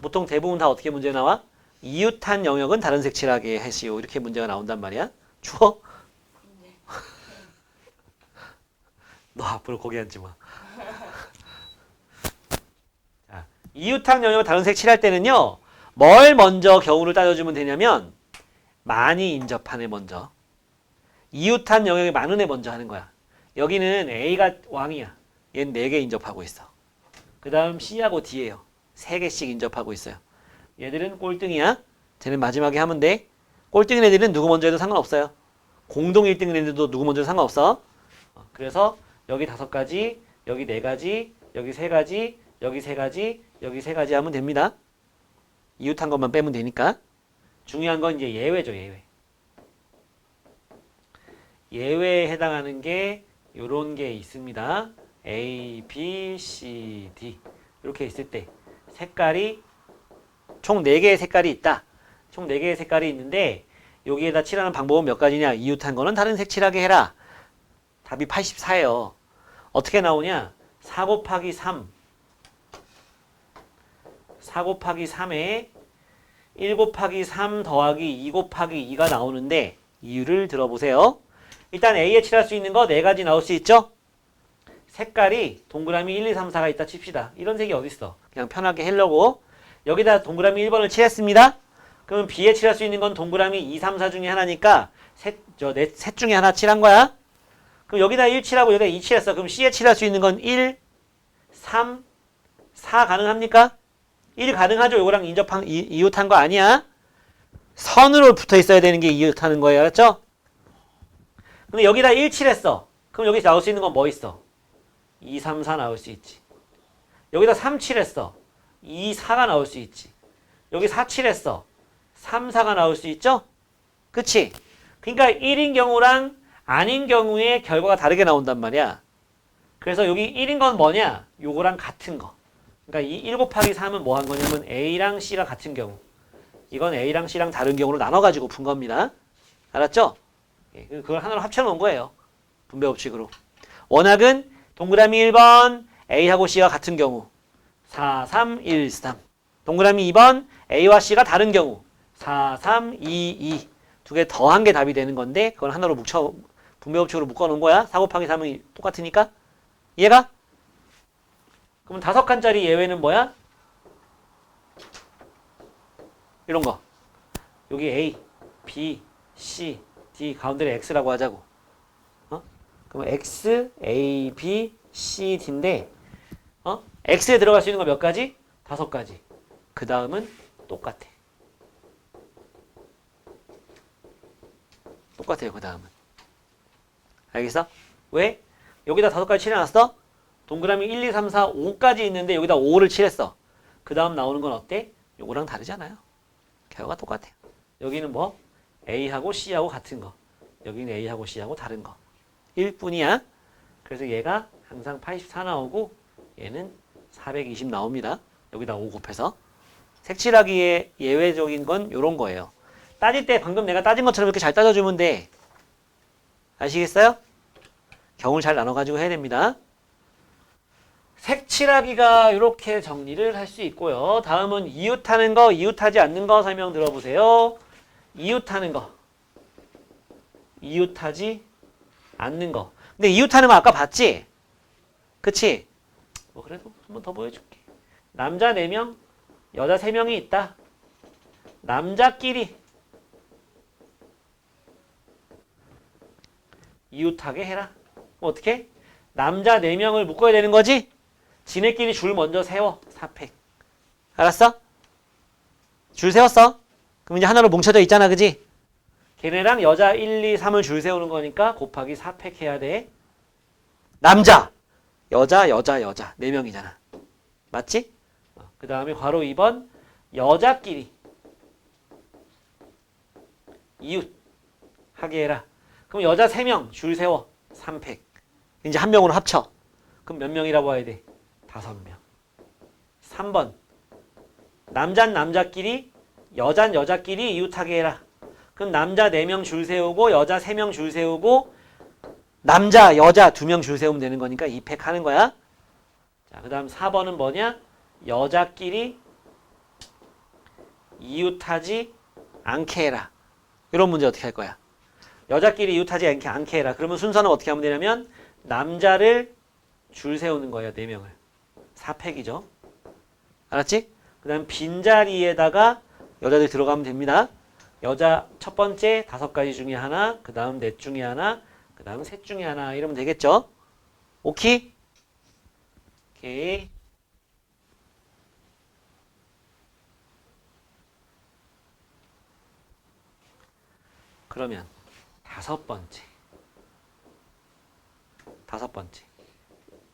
보통 대부분 다 어떻게 문제 나와? 이웃한 영역은 다른 색 칠하게 하시오. 이렇게 문제가 나온단 말이야. 추워? 너 앞으로 거기 앉지 마. 자, 이웃한 영역을 다른 색 칠할 때는요. 뭘 먼저 경우를 따져주면 되냐면 많이 인접한 애 먼저. 이웃한 영역이 많은 애 먼저 하는 거야. 여기는 A가 왕이야. 얘는 4개 인접하고 있어. 그 다음 C하고 D예요. 3개씩 인접하고 있어요. 얘들은 꼴등이야. 쟤는 마지막에 하면 돼. 꼴등인 애들은 누구 먼저 해도 상관없어요. 공동 1등인 애들도 누구 먼저 해도 상관없어. 그래서 여기 5가지, 여기 4가지, 여기 3가지, 여기 3가지, 여기 3가지 하면 됩니다. 이웃한 것만 빼면 되니까. 중요한 건 이제 예외죠, 예외. 예외에 해당하는 게 요런 게 있습니다. A, B, C, D 이렇게 있을 때 색깔이 총 4개의 색깔이 있다. 총 4개의 색깔이 있는데 여기에다 칠하는 방법은 몇 가지냐? 이웃한 거는 다른 색 칠하게 해라. 답이 84예요. 어떻게 나오냐? 4 곱하기 3 4 곱하기 3에 1 곱하기 3 더하기 2 곱하기 2가 나오는데 이유를 들어보세요. 일단 A에 칠할 수 있는 거 4가지 나올 수 있죠? 색깔이 동그라미 1, 2, 3, 4가 있다 칩시다. 이런 색이 어딨어? 그냥 편하게 하려고 여기다 동그라미 1번을 칠했습니다. 그러면 B에 칠할 수 있는 건 동그라미 2, 3, 4 중에 하나니까 셋 중에 하나 칠한 거야. 그럼 여기다 1 칠하고 여기다 2 칠했어. 그럼 C에 칠할 수 있는 건 1, 3, 4 가능합니까? 1 가능하죠. 요거랑 이웃한 거 아니야. 선으로 붙어 있어야 되는 게 이웃하는 거예요. 알았죠? 근데 여기다 1 칠했어. 그럼 여기서 나올 수 있는 건 뭐 있어? 2, 3, 4 나올 수 있지. 여기다 3 칠했어. 2, 4가 나올 수 있지. 여기 4 칠했어. 3, 4가 나올 수 있죠? 그치? 그러니까 1인 경우랑 아닌 경우에 결과가 다르게 나온단 말이야. 그래서 여기 1인 건 뭐냐? 요거랑 같은 거. 그러니까 이 1 곱하기 3은 뭐 한 거냐면 A랑 C가 같은 경우. 이건 A랑 C랑 다른 경우로 나눠가지고 푼 겁니다. 알았죠? 예, 그걸 하나로 합쳐놓은 거예요. 분배 법칙으로. 워낙은 동그라미 1번 A하고 C가 같은 경우 4, 3, 1, 3. 동그라미 2번 A와 C가 다른 경우 4, 3, 2, 2. 두 개 더한 게 답이 되는 건데 그걸 하나로 분배 법칙으로 묶어놓은 거야. 4 곱하기 3은 똑같으니까. 이해가? 그럼 5칸짜리 예외는 뭐야? 이런 거. 여기 A, B, C, D 가운데를 X라고 하자고. 그럼 X, A, B, C, D인데 X에 들어갈 수 있는 거 몇 가지? 5가지. 그 다음은 똑같아. 똑같아요. 그 다음은. 알겠어? 왜? 여기다 5가지 칠해놨어? 동그라미 1, 2, 3, 4, 5까지 있는데 여기다 5를 칠했어. 그 다음 나오는 건 어때? 요거랑 다르잖아요. 결과가 똑같아요. 여기는 뭐? A하고 C하고 같은 거. 여기는 A하고 C하고 다른 거. 1뿐이야. 그래서 얘가 항상 84 나오고 얘는 420 나옵니다. 여기다 5 곱해서. 색칠하기에 예외적인 건 요런 거예요. 따질 때 방금 내가 따진 것처럼 이렇게 잘 따져주면 돼. 아시겠어요? 경우를 잘 나눠가지고 해야 됩니다. 색칠하기가 이렇게 정리를 할 수 있고요. 다음은 이웃하는 거, 이웃하지 않는 거 설명 들어보세요. 이웃하는 거. 이웃하지 않는 거. 근데 이웃하는 거 아까 봤지? 그치? 뭐 그래도 한번 더 보여줄게. 남자 4명, 여자 3명이 있다. 남자끼리 이웃하게 해라. 어떻게? 남자 4명을 묶어야 되는 거지? 지네끼리 줄 먼저 세워. 4팩. 알았어? 줄 세웠어? 그럼 이제 하나로 뭉쳐져 있잖아. 그지? 걔네랑 여자 1, 2, 3을 줄 세우는 거니까 곱하기 4팩 해야 돼. 남자. 여자, 여자, 여자. 4명이잖아. 맞지? 그 다음에 괄호 2번 여자끼리 이웃 하게 해라. 그럼 여자 3명 줄 세워. 3팩. 이제 한 명으로 합쳐. 그럼 몇 명이라고 봐야 돼? 5명. 3번 남잔 남자끼리 여잔 여자끼리 이웃하게 해라. 그럼 남자 4명 줄 세우고 여자 3명 줄 세우고 남자 여자 2명 줄 세우면 되는 거니까 2팩 하는 거야. 자, 그 다음 4번은 뭐냐? 여자끼리 이웃하지 않게 해라. 이런 문제 어떻게 할 거야? 여자끼리 이웃하지 않게 해라. 그러면 순서는 어떻게 하면 되냐면 남자를 줄 세우는 거예요. 4명을. 4팩이죠. 알았지? 그 다음 빈자리에다가 여자들 들어가면 됩니다. 여자 첫 번째 5가지 중에 하나, 그 다음 넷 중에 하나, 그 다음 셋 중에 하나 이러면 되겠죠? 오케이? 오케이. 그러면 5번째.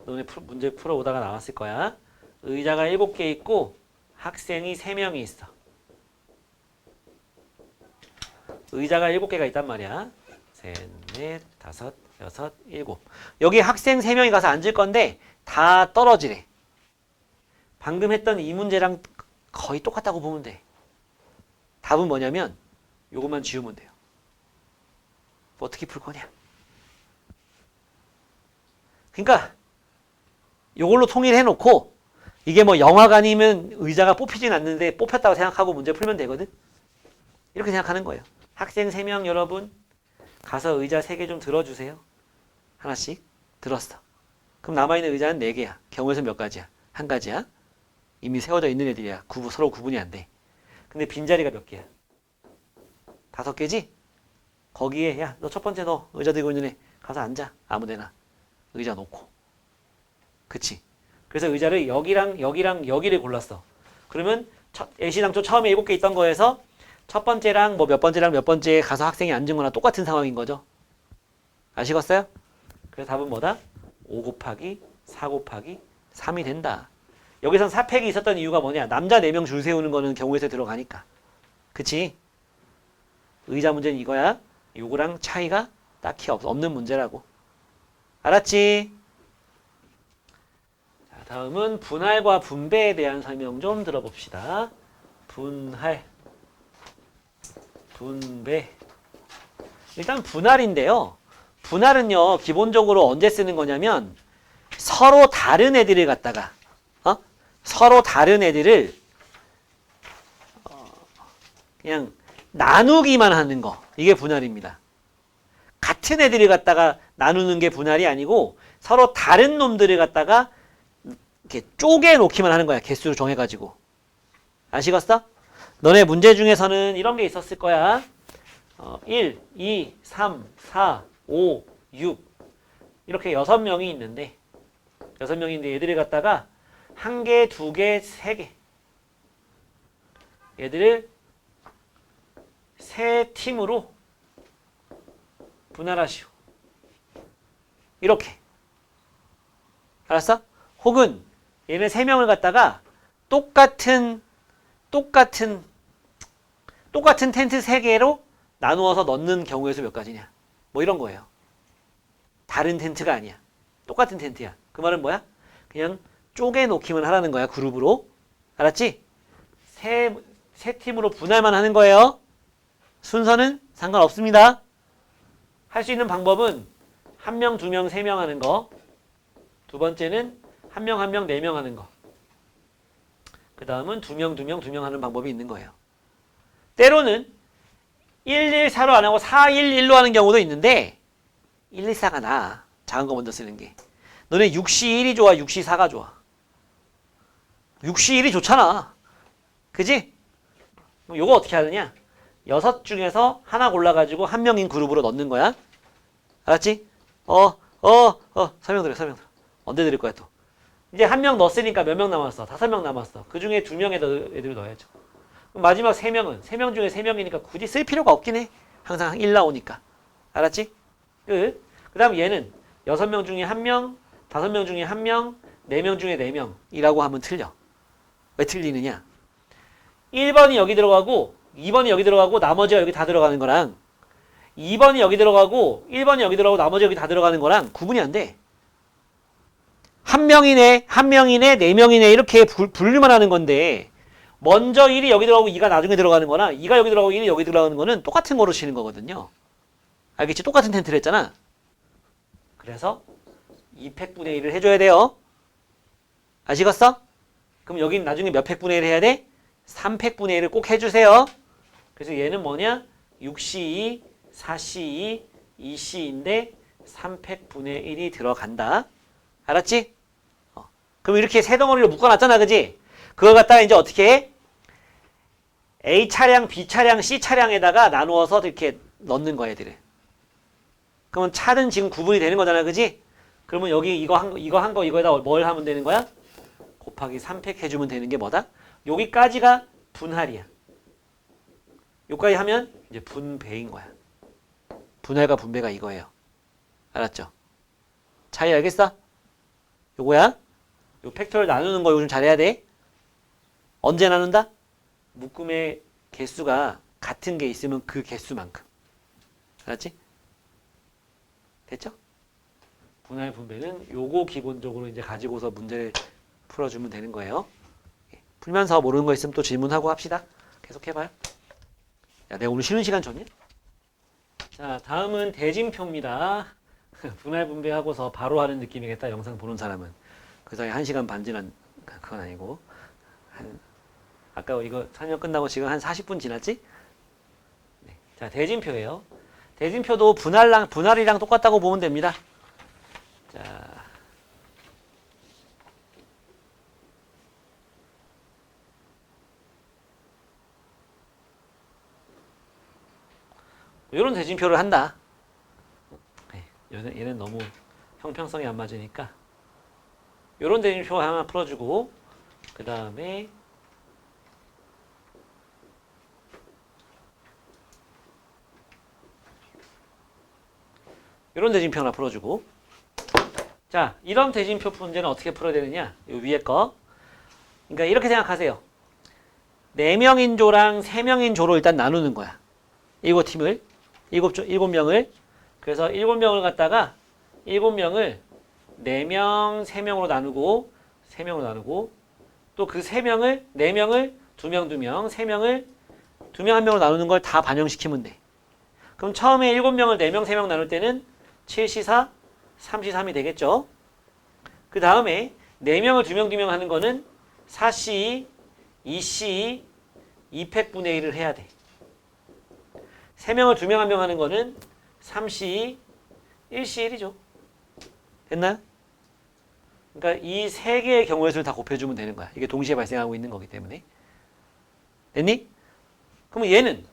너네 문제 풀어오다가 나왔을 거야. 의자가 7개 있고 학생이 3명이 있어. 의자가 7개가 있단 말이야. 3, 4, 5, 6, 7. 여기 학생 3명이 가서 앉을 건데 다 떨어지래. 방금 했던 이 문제랑 거의 똑같다고 보면 돼. 답은 뭐냐면 요것만 지우면 돼요. 어떻게 풀 거냐? 그러니까 요걸로 통일해 놓고 이게 뭐 영화관이면 의자가 뽑히진 않는데 뽑혔다고 생각하고 문제 풀면 되거든. 이렇게 생각하는 거예요. 학생 3명 여러분 가서 의자 3개 좀 들어주세요. 하나씩 들었어. 그럼 남아있는 의자는 4개야. 경우에서 몇 가지야? 1가지야. 이미 세워져 있는 애들이야. 서로 구분이 안 돼. 근데 빈자리가 몇 개야? 5개지? 거기에 야 너 첫 번째 너 의자 들고 있는 애 가서 앉아. 아무데나. 의자 놓고. 그치? 그래서 의자를 여기랑 여기를 골랐어. 그러면 애시당초 처음에 7개 있던 거에서 첫 번째랑 뭐 몇 번째랑 몇 번째에 가서 학생이 앉은 거나 똑같은 상황인 거죠. 아시겠어요? 그래서 답은 뭐다? 5 곱하기 4 곱하기 3이 된다. 여기선 4팩이 있었던 이유가 뭐냐? 남자 4명 줄 세우는 거는 경우에서 들어가니까. 그치? 의자 문제는 이거야. 요거랑 차이가 딱히 없는 문제라고. 알았지? 자, 다음은 분할과 분배에 대한 설명 좀 들어봅시다. 분할, 분배. 일단 분할인데요. 분할은요, 기본적으로 언제 쓰는 거냐면 서로 다른 애들을 갖다가 서로 다른 애들을 그냥 나누기만 하는 거. 이게 분할입니다. 같은 애들을 갖다가 나누는 게 분할이 아니고 서로 다른 놈들을 갖다가 이렇게 쪼개 놓기만 하는 거야. 개수를 정해가지고. 아시겠어? 너네 문제 중에서는 이런 게 있었을 거야. 1, 2, 3, 4, 5, 6 이렇게 6명이 있는데 6명인데 얘들을 갖다가 1개, 2개, 3개 얘들을 3팀으로 분할하시오. 이렇게. 알았어? 혹은 얘네 3명을 갖다가 똑같은 텐트 3개로 나누어서 넣는 경우에서 몇 가지냐. 뭐 이런 거예요. 다른 텐트가 아니야. 똑같은 텐트야. 그 말은 뭐야? 그냥 쪼개 놓기만 하라는 거야. 그룹으로. 알았지? 세 팀으로 분할만 하는 거예요. 순서는 상관없습니다. 할 수 있는 방법은 1명, 2명, 3명 하는 거. 두 번째는 1명, 1명, 4명 하는 거. 그 다음은 2명, 2명, 2명 하는 방법이 있는 거예요. 때로는 114로 안 하고 411로 하는 경우도 있는데 114가 나아. 작은 거 먼저 쓰는 게. 너네 6시1이 좋아? 6시4가 좋아? 6시1이 좋잖아. 그지? 그럼 요거 어떻게 하느냐? 6 중에서 하나 골라가지고 1명인 그룹으로 넣는 거야. 알았지? 설명 들어. 언제 드릴 거야 또. 이제 1명 넣었으니까 몇 명 남았어? 5명 남았어. 그 중에 2명의 애들을 넣어야죠. 그럼 마지막 3명은? 3명 중에 3명이니까 굳이 쓸 필요가 없긴 해. 항상 1 나오니까. 알았지? 그 다음 얘는 6명 중에 1명, 5명 중에 1명, 4명 중에 4명이라고 하면 틀려. 왜 틀리느냐? 1번이 여기 들어가고 2번이 여기 들어가고 나머지가 여기 다 들어가는 거랑 2번이 여기 들어가고 1번이 여기 들어가고 나머지 여기 다 들어가는 거랑 구분이 안 돼. 한 명이네, 4명이네 이렇게 분류만 하는 건데 먼저 1이 여기 들어가고 2가 나중에 들어가는 거나 2가 여기 들어가고 1이 여기 들어가는 거는 똑같은 거로 치는 거거든요. 알겠지? 똑같은 텐트를 했잖아. 그래서 2팩분의 1을 해줘야 돼요. 아시겠어? 그럼 여긴 나중에 몇 팩분의 1을 해야 돼? 3팩분의 1을 꼭 해주세요. 그래서 얘는 뭐냐? 6C2, 4C2, 2C인데 3팩분의 1이 들어간다. 알았지? 그럼 이렇게 세 덩어리로 묶어놨잖아. 그지? 그걸 갖다가 이제 어떻게 해? A 차량, B 차량, C 차량에다가 나누어서 이렇게 넣는 거야, 얘들을. 그러면 차는 지금 구분이 되는 거잖아. 그지? 그러면 여기 이거 한 거 이거에다 뭘 하면 되는 거야? 곱하기 3팩 해주면 되는 게 뭐다? 여기까지가 분할이야. 여기까지 하면 이제 분배인 거야. 분할과 분배가 이거예요. 알았죠? 차이 알겠어? 요거야? 요 팩터를 나누는 거 요즘 잘해야 돼. 언제 나눈다? 묶음의 개수가 같은 게 있으면 그 개수만큼. 알았지? 됐죠? 분할 분배는 요거 기본적으로 이제 가지고서 문제를 풀어주면 되는 거예요. 풀면서 모르는 거 있으면 또 질문하고 합시다. 계속 해봐요. 야, 내가 오늘 쉬는 시간 줬냐? 자, 다음은 대진표입니다. 분할 분배하고서 바로 하는 느낌이겠다. 영상 보는 사람은. 그 사이에 1시간 반 지난 그건 아니고 아까 이거 설명 끝나고 지금 한 40분 지났지? 네. 자, 대진표예요. 대진표도 분할이랑 똑같다고 보면 됩니다. 자, 이런 대진표를 한다. 네, 얘는 너무 형평성이 안 맞으니까 이런 대진표 하나 풀어주고 그 다음에 이런 대진표 하나 풀어주고 자, 이런 대진표 문제는 어떻게 풀어야 되느냐? 이 위에 거. 그러니까 이렇게 생각하세요. 4명인 조랑 3명인 조로 일단 나누는 거야. 7팀을. 7명을. 그래서 7명을 갖다가 7명을 4명, 3명으로 나누고 3명으로 나누고 또 그 3명을 4명을 2명, 2명, 3명을 2명, 1명으로 나누는 걸 다 반영시키면 돼. 그럼 처음에 7명을 4명, 3명 나눌 때는 7C4, 3C3이 되겠죠. 그 다음에 4명을 2명, 2명 하는 거는 4C2, 2C2, 2팩분의 1을 해야 돼. 3명을 2명, 1명 하는 거는 3C2, 1C1이죠. 됐나요? 그러니까 이 세 개의 경우의 수를 다 곱해주면 되는 거야. 이게 동시에 발생하고 있는 거기 때문에. 됐니? 그러면 얘는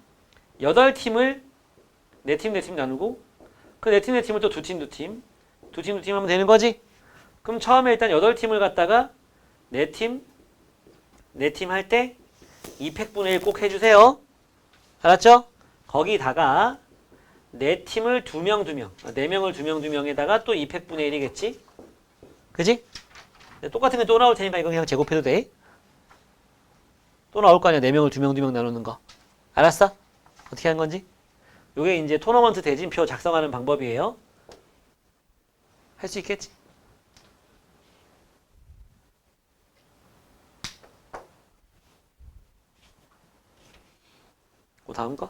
8팀을 4팀, 4팀 나누고 그 4팀, 4팀을 또 2팀, 2팀 2팀, 2팀 하면 되는 거지? 그럼 처음에 일단 8팀을 갖다가 4팀, 4팀 할 때 2팩분의 1 꼭 해주세요. 알았죠? 거기다가 4팀을 2명, 2명 4명을 2명, 2명에다가 또 2팩분의 1이겠지? 그지? 똑같은 게 또 나올 테니까 이거 그냥 제곱해도 돼. 또 나올 거 아니야. 4명을 2명, 2명 나누는 거. 알았어? 어떻게 하는 건지? 요게 이제 토너먼트 대진표 작성하는 방법이에요. 할 수 있겠지? 그 다음 거?